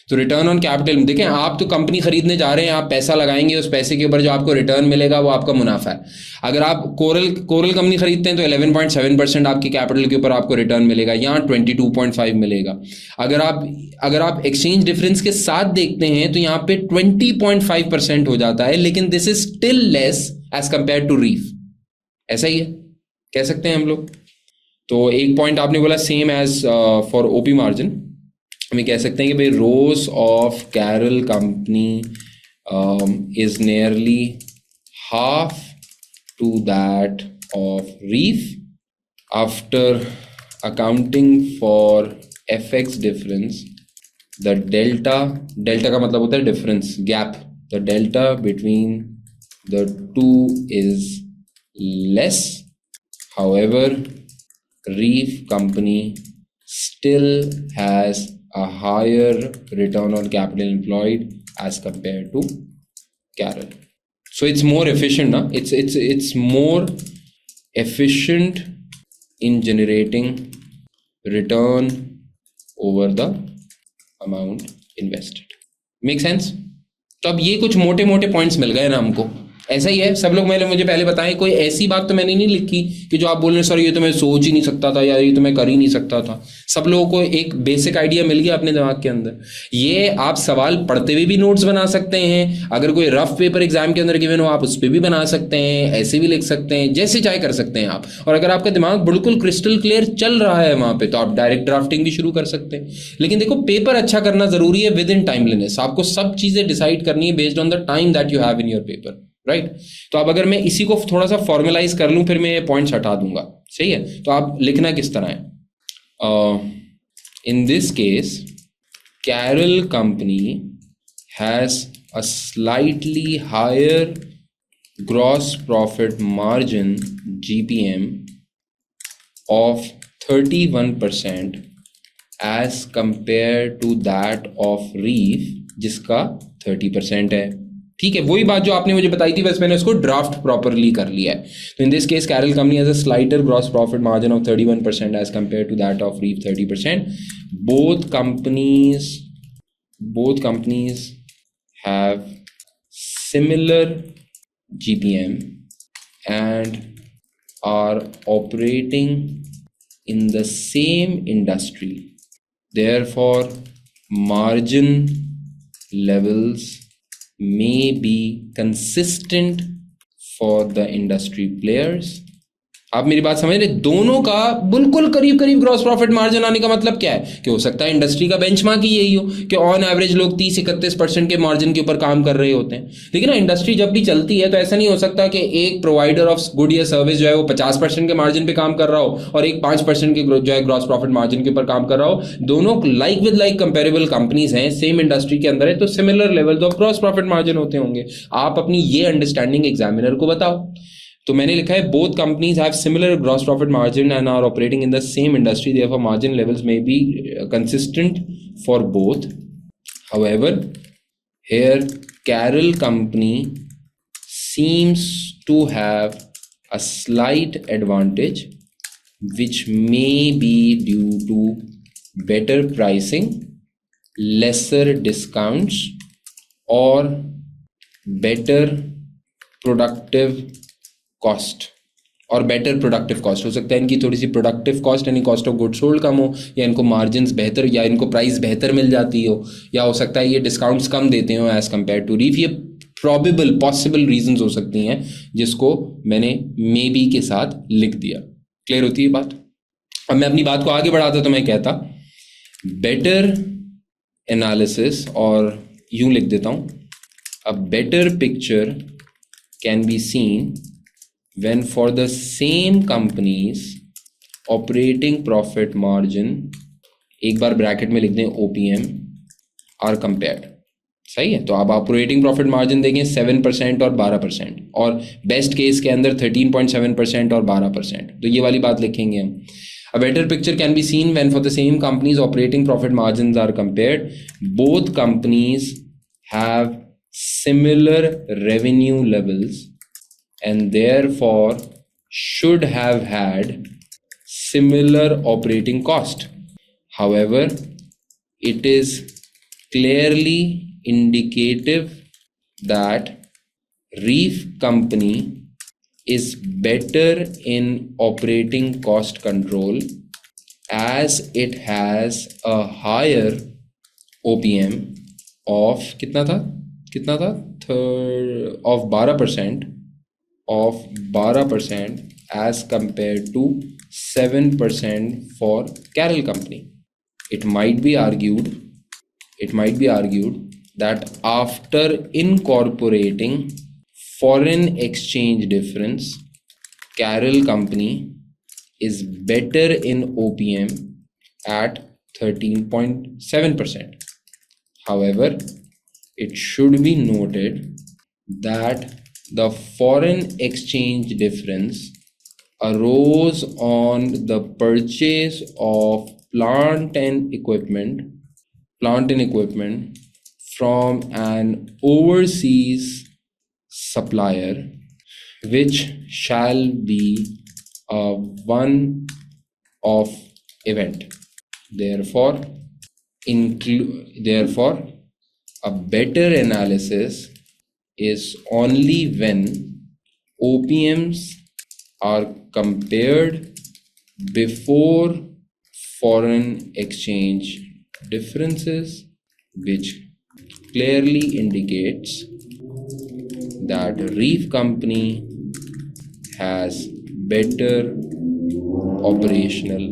तो रिटर्न ऑन कैपिटल, देखें आप तो कंपनी खरीदने जा रहे हैं, आप पैसा लगाएंगे, उस पैसे के ऊपर जो आपको रिटर्न मिलेगा वो आपका मुनाफा है। अगर आप कोरल कंपनी खरीदते हैं तो 11.7% आपकी कैपिटल के ऊपर आपको रिटर्न मिलेगा, यहाँ 22.5 मिलेगा। अगर आप एक्सचेंज डिफरेंस के साथ देखते हैं तो यहाँ पे 20.5% हो जाता है, लेकिन this is still less as compare to Reef. ऐसा ही है, कह सकते हैं हम लोग। तो एक पॉइंट आपने बोला same as for OP margin, हमें कह सकते हैं कि भाई ROS of Coral company is nearly half to that of Reef after accounting for FX difference. The delta का मतलब होता है difference, gap, the delta between the two is less. However, Reef company still has a higher return on capital employed as compared to Carol. So it's more efficient, na? It's more efficient in generating return over the amount invested. Make sense? तो अब ये कुछ मोटे मोटे पॉइंट्स मिल गए ना हमको। ऐसा ही है, सब लोग मुझे पहले बताएं, कोई ऐसी बात तो मैंने नहीं लिखी कि जो आप बोल रहे हैं सर ये तो मैं सोच ही नहीं सकता था या ये तो मैं कर ही नहीं सकता था। सब लोगों को एक बेसिक आइडिया मिल गया अपने दिमाग के अंदर। ये आप सवाल पढ़ते हुए भी नोट्स बना सकते हैं, अगर कोई रफ पेपर एग्जाम के अंदर गिवन हो आप उस पर भी बना सकते हैं, ऐसे भी लिख सकते हैं, जैसे चाहे कर सकते हैं आप। और अगर आपका दिमाग बिल्कुल क्रिस्टल क्लियर चल रहा है वहां पे तो आप डायरेक्ट ड्राफ्टिंग भी शुरू कर सकते हैं। लेकिन देखो पेपर अच्छा करना जरूरी है विद इन टाइमलीनेस, आपको सब चीजें डिसाइड करनी है based on the time that you have in your paper, right? तो अब अगर मैं इसी को थोड़ा सा फॉर्मलाइज कर लूं, फिर मैं ये पॉइंट्स हटा दूंगा, सही है? तो आप लिखना किस तरह है? In this case Coral company has a slightly higher gross profit margin GPM of 31% as compare to that of Reef जिसका 30% है। ठीक है, वही बात जो आपने मुझे बताई थी, बस मैंने उसको ड्राफ्ट प्रॉपरली कर लिया है। तो in this case Coral company has a slighter gross profit margin of 31% as compare to that of Reef 30%. Both companies have similar GPM and are operating in the same industry. Therefore, margin levels may be consistent for the industry players. आप मेरी बात समझ रहे? दोनों का बिल्कुल करीब करीब ग्रॉस प्रॉफिट मार्जिन आने का मतलब क्या है कि हो सकता है इंडस्ट्री का बेंचमार्क ही यही हो कि ऑन एवरेज लोग 30-31% के मार्जिन के ऊपर काम कर रहे होते हैं। लेकिन ना इंडस्ट्री जब भी चलती है तो ऐसा नहीं हो सकता कि एक प्रोवाइडर ऑफ गुड या सर्विस जो है वो 50% के मार्जिन पे काम कर रहा हो और एक 5% के जो है ग्रॉस प्रॉफिट मार्जिन के ऊपर काम कर रहा हो। दोनों like with like comparable companies हैं, सेम इंडस्ट्री के अंदर है, तो similar level of gross profit margin होते होंगे। आप अपनी ये अंडरस्टैंडिंग एग्जामिनर को बताओ। तो मैंने लिखा है both companies have similar gross profit margin and are operating in the same industry, therefore margin levels may be consistent for both. However, here Carroll company seems to have a slight advantage which may be due to better pricing, lesser discounts or better productive cost और बेटर प्रोडक्टिव कॉस्ट। हो सकता है इनकी थोड़ी सी प्रोडक्टिव कॉस्ट यानी कॉस्ट ऑफ गुड सोल्ड कम हो, या इनको मार्जिन्स बेहतर या इनको प्राइस बेहतर मिल जाती हो, या हो सकता है ये डिस्काउंट्स कम देते हो एज कम्पेयर टू रीफ। ये प्रॉबेबल पॉसिबल रीजंस हो सकती हैं जिसको मैंने मे बी के साथ लिख दिया। क्लियर होती है बात? अब मैं अपनी बात को आगे बढ़ाता तो मैं कहता बेटर एनालिसिस, और यूं लिख देता हूं, a better picture can be seen when for the same companies operating profit margin, एक बार ब्रैकेट में लिख दें OPM, are compared। सही है? तो आप ऑपरेटिंग प्रॉफिट मार्जिन देंगे 7% और 12%, और बेस्ट केस के अंदर 13.7% और 12%। तो ये वाली बात लिखेंगे हम। A better picture can be seen when for the same companies operating profit margins are compared. Both companies have similar revenue levels and therefore should have had similar operating cost. However, it is clearly indicative that Reef Company is better in operating cost control as it has a higher OPM of कितना था of 12% as compared to 7% for Carroll company. It might be argued that after incorporating foreign exchange difference, Carroll company is better in OPM at 13.7%. However, it should be noted that the foreign exchange difference arose on the purchase of plant and equipment from an overseas supplier, which shall be a one-off event. Therefore, a better analysis is only when OPMs are compared before foreign exchange differences, which clearly indicates that Reef Company has better operational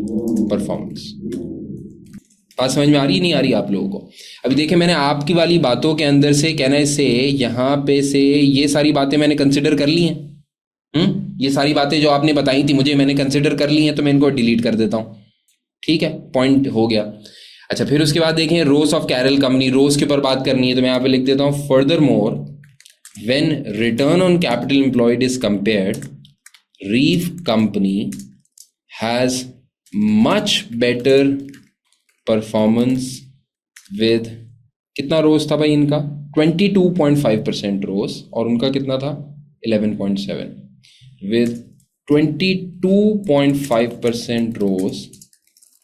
performance. बात समझ में आ रही नहीं आ रही आप लोगों को? अभी देखिए, मैंने आपकी वाली बातों के अंदर से कहना से यहाँ पे से ये सारी बातें मैंने कंसिडर कर ली हैं। ये सारी बातें जो आपने बताई थी मुझे मैंने कंसिडर कर ली हैं, तो मैं इनको डिलीट कर देता हूँ। ठीक है, पॉइंट हो गया। अच्छा, फिर उसके बाद देखें रोस ऑफ कैरल कंपनी, रोस के ऊपर बात करनी है तो मैं यहाँ पे लिख देता हूँ, further more when return on capital employed is compared, reef company has much better performance with, कितना रोज था भाई इनका? 22.5% रोज, और उनका कितना था? 11.7, with 22.5% rose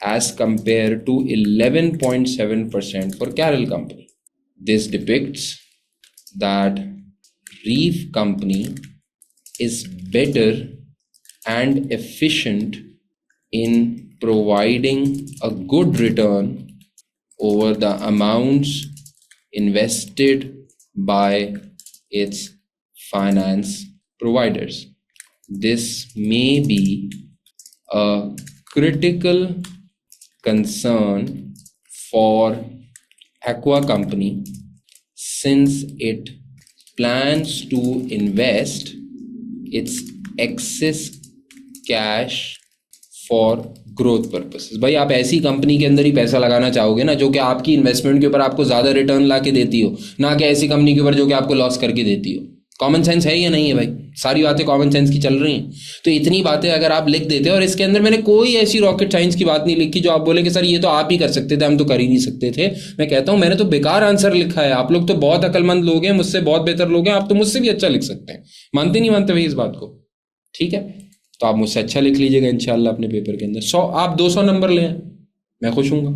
as compared to 11.7% for Carroll company. This depicts that Reef company is better and efficient in providing a good return over the amounts invested by its finance providers. this may be a critical concern for Aqua company since it plans to invest its excess cash for growth purposes. भाई आप ऐसी कंपनी के अंदर ही पैसा लगाना चाहोगे ना जो कि आपकी इन्वेस्टमेंट के ऊपर आपको ज्यादा रिटर्न ला के देती हो, ना कि ऐसी कंपनी के ऊपर जो कि आपको लॉस करके देती हो। कॉमन सेंस है या नहीं है भाई? सारी बातें कॉमन सेंस की चल रही हैं। तो इतनी बातें अगर आप लिख देते हो, और इसके अंदर मैंने कोई ऐसी रॉकेट साइंस की बात नहीं लिखी जो आप बोले कि सर ये तो आप ही कर सकते थे, हम तो कर ही नहीं सकते थे। मैं कहता हूं मैंने तो बेकार आंसर लिखा है, आप लोग तो बहुत अक्लमंद लोग हैं, मुझसे बहुत बेहतर लोग हैं, आप तो मुझसे भी अच्छा लिख सकते हैं। मानते नहीं मानते भाई इस बात को? ठीक है, तो आप मुझसे अच्छा लिख लीजिएगा इंशाल्लाह अपने पेपर के अंदर। 100 आप 200 नंबर ले आए, मैं खुश हूँगा।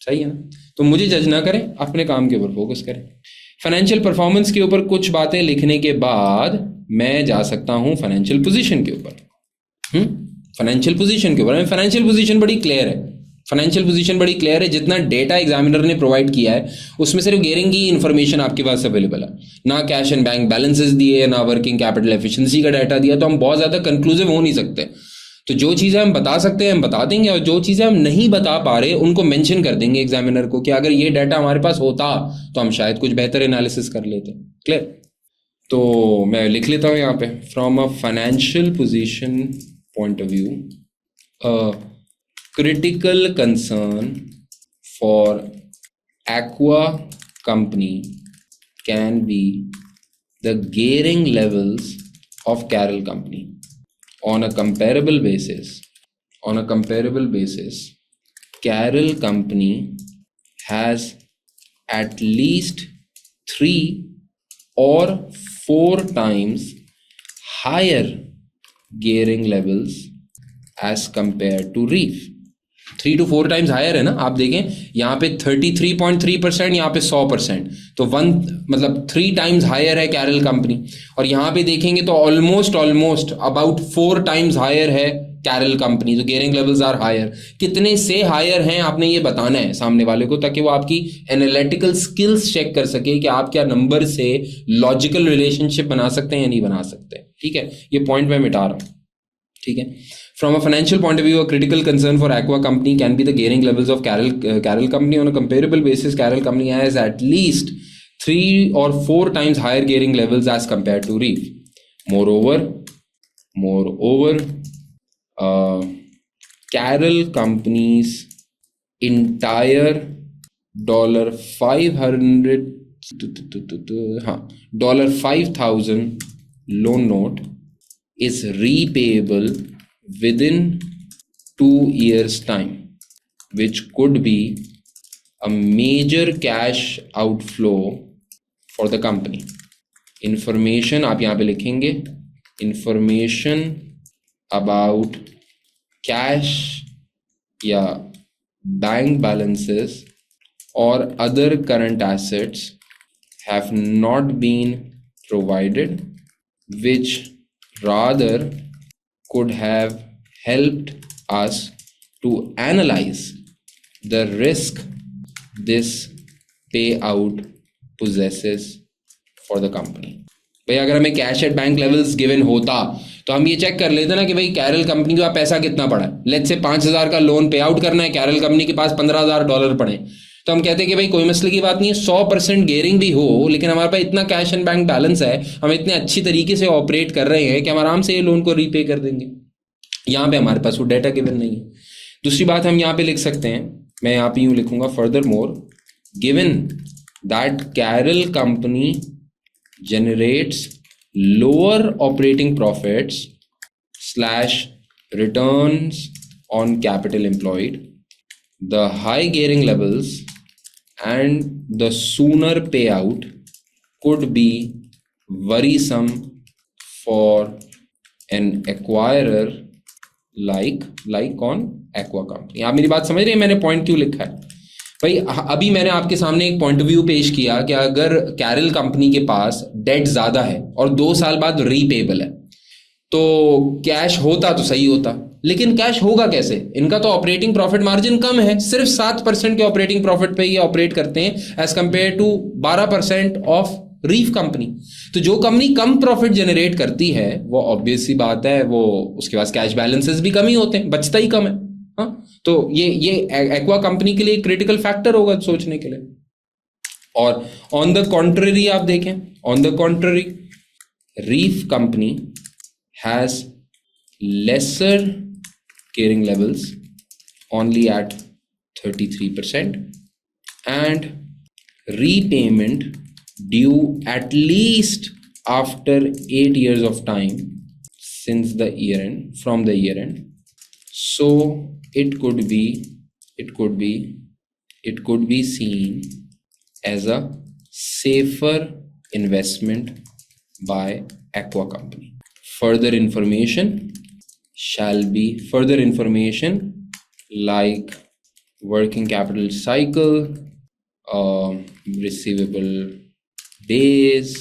सही है ना? तो मुझे जज ना करें, अपने काम के ऊपर फोकस करें। फाइनेंशियल परफॉर्मेंस के ऊपर कुछ बातें लिखने के बाद मैं जा सकता हूं फाइनेंशियल पोजीशन के ऊपर। फाइनेंशियल पोजीशन के ऊपर फाइनेंशियल पोजीशन बड़ी क्लियर है। फाइनेंशियल पोजीशन बड़ी क्लियर है। जितना डेटा एग्जामिनर ने प्रोवाइड किया है उसमें सिर्फ गियरिंग की इंफॉर्मेशन आपके पास अवेलेबल है, ना कैश एंड बैंक बैलेंसेस दिए, ना वर्किंग कैपिटल एफिशिएंसी का डाटा दिया। तो हम बहुत ज्यादा कंक्लूसिव हो नहीं सकते। तो जो चीज़ें हम बता सकते हैं हम बता देंगे, और जो चीज़ें हम नहीं बता पा रहे उनको मेंशन कर देंगे एग्जामिनर को कि अगर ये डाटा हमारे पास होता तो हम शायद कुछ बेहतर एनालिसिस कर लेते। क्लियर? तो मैं लिख लेता हूँ यहाँ पे, from a financial position point of view, critical concern for Aqua company can be the gearing levels of Carroll company. On a comparable basis, Carroll company has at least 3 or 4 times higher gearing levels as compared to Reef. 3 to 4 times higher है ना। आप देखें यहाँ पे 33.3%, यहाँ पे 100%, तो 3 टाइम्स हायर है कैरल कंपनी। और यहाँ पे देखेंगे तो ऑलमोस्ट अबाउट 4 टाइम्स हायर है कैरल कंपनी। तो गियरिंग लेवल्स आर हायर। कितने से हायर हैं आपने ये बताना है सामने वाले को, ताकि वो आपकी एनालिटिकल स्किल्स चेक कर सके कि आप क्या नंबर से लॉजिकल रिलेशनशिप बना सकते हैं या नहीं बना सकते। ठीक है, ये पॉइंट मैं मिटा रहा हूँ। ठीक है, from a financial point of view, a critical concern for Aqua company can be the gearing levels of Carroll company. On a comparable basis, Carroll company has at least 3 or 4 times higher gearing levels as compared to Reef. Moreover, Carroll company's entire $5,000 loan note is repayable within 2 years time, which could be a major cash outflow for the company. Information आप यहाँ पे लिखेंगे, information about cash या bank balances or other current assets have not been provided, which rather could have helped us to analyze the risk this payout possesses for the company. भाई अगर हमें cash at bank levels given होता तो हम ये चेक कर लेते ना कि भाई कैरल कंपनी के पास पैसा कितना पड़ा है। लेट्स से 5,000 का लोन पे आउट करना है, कैरल कंपनी के पास $15,000 पड़े, तो हम कहते हैं कि भाई कोई मसले की बात नहीं है, 100% गियरिंग भी हो, लेकिन हमारे पास इतना कैश एंड बैंक बैलेंस है, हम इतने अच्छी तरीके से ऑपरेट कर रहे हैं कि हम आराम से ये लोन को रीपे कर देंगे। यहाँ पे हमारे पास वो डाटा गिवन नहीं है। दूसरी बात हम यहाँ पे लिख सकते हैं, मैं यहाँ पे यूँ लिखूंगा, furthermore given that Coral company generates lower operating profits / returns on capital employed, the high gearing levels and the sooner payout could be worrisome for an acquirer like on Aqua company. आप मेरी बात समझ रहे हैं मैंने पॉइंट क्यों लिखा है? भाई अभी मैंने आपके सामने एक पॉइंट ऑफ व्यू पेश किया कि अगर कैरल कंपनी के पास डेट ज्यादा है और 2 साल बाद रीपेबल है, तो कैश होता तो सही होता, लेकिन कैश होगा कैसे? इनका तो ऑपरेटिंग प्रॉफिट मार्जिन कम है, सिर्फ 7% के ऑपरेटिंग प्रॉफिट पे ये ऑपरेट करते हैं as compare to 12% of Reef company. तो जो कंपनी कम प्रॉफिट जनरेट करती है वो ऑब्वियस सी बात है, वो उसके पास कैश बैलेंसेस भी कम ही होते हैं, बचता ही कम है। हाँ, तो ये एक्वा कंपनी के लिए क्रिटिकल फैक्टर होगा सोचने के लिए। और ऑन द कॉन्ट्ररी आप देखें, on the contrary Reef company has lesser gearing levels only at 33% and repayment due at least after 8 years of time since the year end, from the year end. So it could be seen as a safer investment by Aqua company. Further information like working capital cycle, receivable days,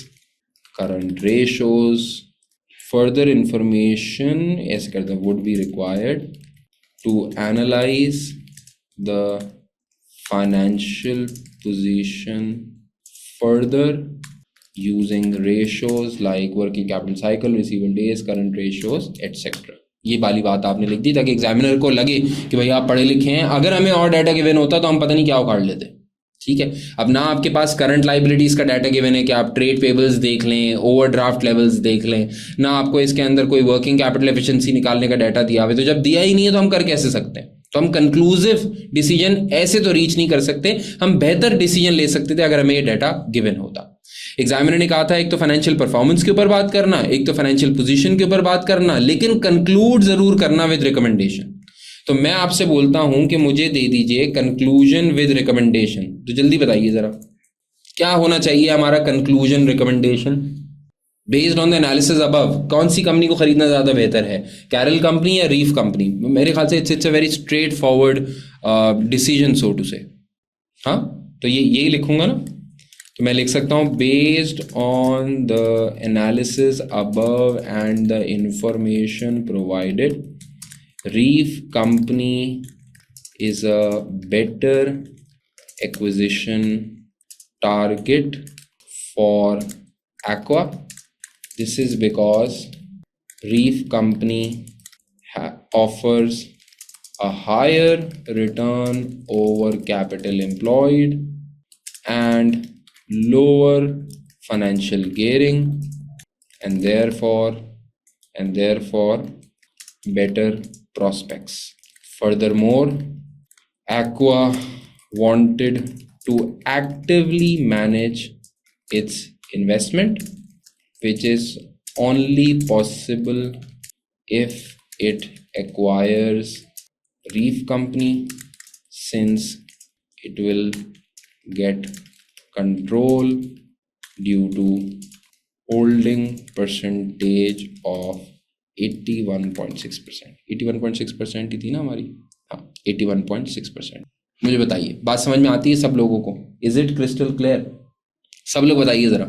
current ratios. Further information would be required to analyze the financial position further using ratios like working capital cycle, receivable days, current ratios, etc. ये वाली बात आपने लिख दी ताकि एग्जामिनर को लगे कि भाई आप पढ़े लिखे हैं। अगर हमें और डाटा गिवन होता तो हम पता नहीं क्या उखाड़ लेते। ठीक है, अब ना आपके पास करंट लाइबिलिटीज का डाटा गिवन है कि आप ट्रेड पेबल्स देख लें, ओवरड्राफ्ट लेवल्स देख लें, ना आपको इसके अंदर कोई वर्किंग कैपिटल एफिशिएंसी निकालने का डाटा दिया हुआ है। तो जब दिया ही नहीं है तो हम कर कैसे सकते हैं? तो हम कंक्लूसिव डिसीजन ऐसे तो रीच नहीं कर सकते, हम बेहतर डिसीजन ले सकते थे अगर हमें ये डाटा गिवन होता। एग्जामिनर ने कहा था एक तो फाइनेंशियल परफॉर्मेंस के ऊपर बात करना, एक तो फाइनेंशियल पोजीशन के ऊपर बात करना, लेकिन कंक्लूड जरूर करना विद रिकमेंडेशन। तो मैं आपसे बोलता हूं कि मुझे दे दीजिए कंक्लूजन विद रिकमेंडेशन। तो जल्दी बताइए जरा क्या होना चाहिए हमारा conclusion recommendation based on the analysis above. कौन सी कंपनी को खरीदना ज्यादा बेहतर है, कैरल कंपनी या रीफ कंपनी? मेरे ख्याल से it's a very straightforward decision so to say. हाँ, तो यही लिखूंगा ना, तो मैं लिख सकता हूँ based on the analysis above and the information provided, reef company is a better acquisition target for Aqua. This is because Reef company offers a higher return over capital employed and lower financial gearing and therefore better prospects. Furthermore, Aqua wanted to actively manage its investment, which is only possible if it acquires Reef company, since it will get control due to holding percentage of 81.6%। 81.6% ही थी ना हमारी? हाँ, 81.6%। मुझे बताइए बात समझ में आती है सब लोगों को? Is it crystal clear? सब लोग बताइए जरा,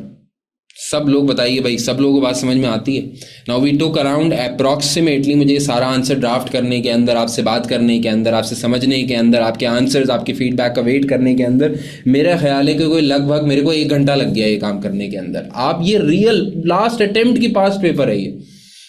सब लोग बताइए भाई, सब लोगों को बात समझ में आती है? Now we took around approximately, मुझे सारा आंसर ड्राफ्ट करने के अंदर, आपसे बात करने के अंदर, आपसे समझने के अंदर, आपके आंसर्स, आपके फीडबैक का वेट करने के अंदर मेरा ख्याल है कि कोई लगभग मेरे को 1 घंटा लग गया ये काम करने के अंदर। आप ये रियल लास्ट अटेम्प्ट की पास्ट पेपर है ये।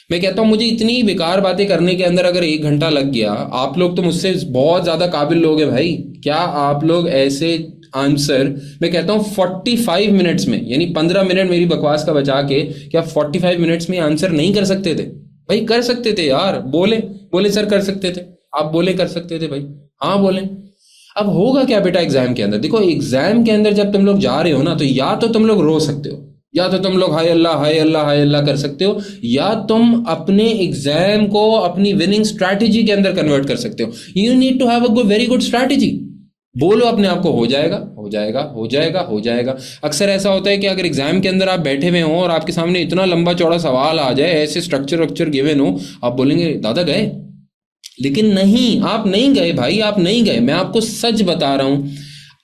मैं कहता हूँ मुझे इतनी बेकार बातें करने के अंदर अगर 1 घंटा लग गया, आप लोग तो मुझसे बहुत ज़्यादा काबिल लोग हैं भाई। क्या आप लोग ऐसे आंसर, मैं कहता हूँ 45 मिनट्स में, यानी 15 मिनट मेरी बकवास का बचा के, क्या 45 मिनट्स में आंसर नहीं कर सकते थे? भाई कर सकते थे यार, बोले सर कर सकते थे, आप बोले कर सकते थे भाई, हाँ बोले। अब होगा क्या बेटा एग्जाम के अंदर? देखो एग्जाम के अंदर जब तुम लोग जा रहे हो ना, तो या तो तुम लोग रो सकते हो, या तो तुम लोग हाय अल्लाह हाय अल्लाह हाय अल्लाह कर सकते हो, या तुम अपने एग्जाम को अपनी विनिंग स्ट्रैटेजी के अंदर कन्वर्ट कर सकते हो। You need to have a very good strategy. बोलो अपने आप को हो जाएगा हो जाएगा हो जाएगा हो जाएगा। अक्सर ऐसा होता है कि अगर एग्जाम के अंदर आप बैठे हुए हो और आपके सामने इतना लंबा चौड़ा सवाल आ जाए, ऐसे स्ट्रक्चर गिवन हो, आप बोलेंगे दादा गए, लेकिन नहीं, आप नहीं गए भाई, आप नहीं गए। मैं आपको सच बता रहा हूं,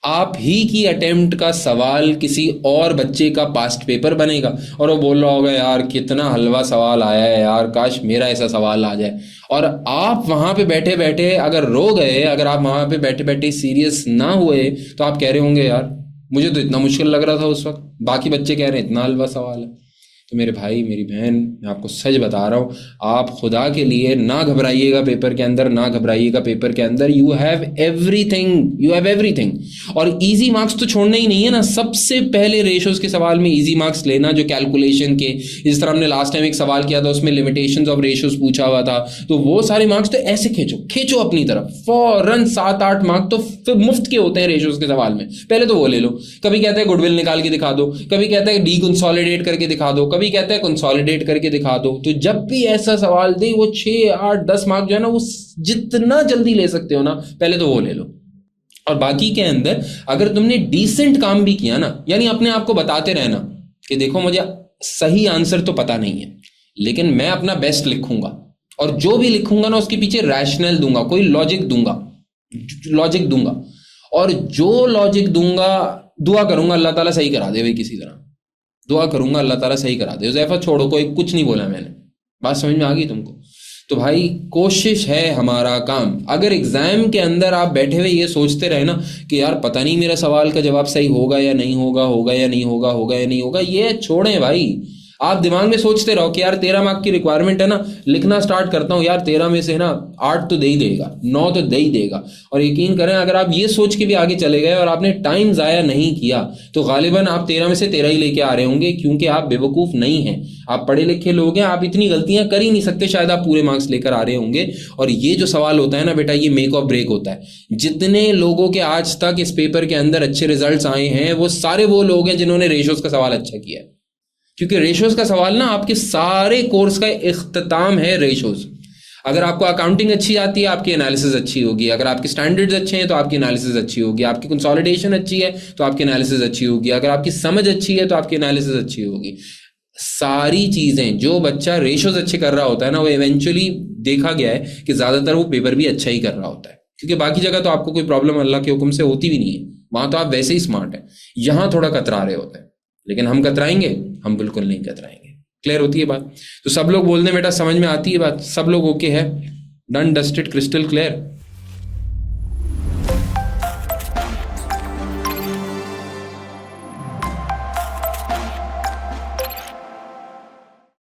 आप ही की अटेम्प्ट का सवाल किसी और बच्चे का पास्ट पेपर बनेगा और वो बोल रहा होगा यार कितना हलवा सवाल आया है यार, काश मेरा ऐसा सवाल आ जाए। और आप वहां पे बैठे बैठे अगर रो गए, अगर आप वहां पे बैठे बैठे सीरियस ना हुए, तो आप कह रहे होंगे यार मुझे तो इतना मुश्किल लग रहा था उस वक्त, बाकी बच्चे कह रहे हैं इतना हलवा सवाल है। तो मेरे भाई मेरी बहन, मैं आपको सच बता रहा हूँ, आप खुदा के लिए ना घबराइएगा पेपर के अंदर, ना घबराइएगा पेपर के अंदर। You have everything, you have everything. और इजी मार्क्स तो छोड़ना ही नहीं है ना, सबसे पहले रेशोज के सवाल में इजी मार्क्स लेना, जो कैलकुलेशन के, जिस तरह हमने लास्ट टाइम एक सवाल किया था उसमें लिमिटेशंस ऑफ रेशोज पूछा हुआ था, तो वो सारे मार्क्स तो ऐसे खींचो खींचो अपनी तरफ, फौरन 7-8 मार्क्स तो फिर मुफ्त के होते हैं रेशोज के सवाल में, पहले तो वो ले लो। कभी कहते हैं गुडविल निकाल के दिखा दो, कभी कहते हैं डीकंसोलिडेट करके दिखा दो, कभी कहते हैं कंसोलिडेट करके दिखा दो। तो जब भी ऐसा सवाल दे, वो 6, 8, 10 मार्क जो है ना, वो जितना जल्दी ले सकते हो ना, पहले तो वो ले लो। और बाकी के अंदर अगर तुमने डिसेंट काम भी किया ना, यानी अपने आप को बताते रहना कि देखो मुझे सही आंसर तो पता नहीं है, लेकिन मैं अपना बेस्ट लिखूंगा, और जो भी लिखूंगा ना उसके पीछे रैशनल दूंगा, कोई लॉजिक दूंगा, और जो लॉजिक दूंगा दुआ करूंगा अल्लाह ताला सही करा दे भाई, किसी तरह दुआ करूंगा अल्लाह ताला सही करा दे। ज़ैफा छोड़ो, कोई कुछ नहीं बोला मैंने, बात समझ में आ गई तुमको? तो भाई कोशिश है हमारा काम। अगर एग्जाम के अंदर आप बैठे हुए ये सोचते रहे ना कि यार पता नहीं मेरा सवाल का जवाब सही होगा या नहीं होगा, होगा या नहीं होगा, होगा या नहीं होगा, ये छोड़ें भाई। आप दिमाग में सोचते रहो कि यार 13 मार्क की रिक्वायरमेंट है ना, लिखना स्टार्ट करता हूँ यार 13 में से ना 8 तो दे ही देगा, 9 तो दे ही देगा। और यकीन करें अगर आप ये सोच के भी आगे चले गए और आपने टाइम ज़ाया नहीं किया, तो गालिबन आप 13 में से 13 ही लेके आ रहे होंगे, क्योंकि आप बेवकूफ़ नहीं हैं, आप पढ़े लिखे लोग हैं, आप इतनी गलतियां कर ही नहीं सकते, शायद आप पूरे मार्क्स लेकर आ रहे होंगे। और ये जो सवाल होता है ना बेटा, ये मेक और ब्रेक होता है। जितने लोगों के आज तक इस पेपर के अंदर अच्छे रिजल्ट्स आए हैं, वो सारे वो लोग हैं जिन्होंने रेशोज का सवाल अच्छा किया है, क्योंकि रेशोज का सवाल ना आपके सारे कोर्स का इख्तिताम है। रेशोज, अगर आपको अकाउंटिंग अच्छी आती है आपकी एनालिसिस अच्छी होगी, अगर आपके स्टैंडर्ड्स अच्छे हैं तो आपकी एनालिसिस अच्छी होगी, आपकी कंसोलिडेशन अच्छी है तो आपकी एनालिसिस अच्छी होगी, अगर आपकी समझ अच्छी है तो आपकी एनालिसिस अच्छी होगी। सारी चीजें, जो बच्चा रेशोज अच्छे कर रहा होता है ना, वो इवेंचुअली देखा गया है कि ज्यादातर वो पेपर भी अच्छा ही कर रहा होता है, क्योंकि बाकी जगह तो आपको कोई प्रॉब्लम अल्लाह के हुक्म से होती भी नहीं है, वहां तो आप वैसे ही स्मार्ट है, यहां थोड़ा कतरा रहे होते हैं। लेकिन हम कतराएंगे? हम बिल्कुल नहीं कतराएंगे। क्लियर होती है बात? तो सब लोग बोल दें बेटा समझ में आती है बात, सब लोग ओके है, डन डस्टेड क्रिस्टल क्लियर।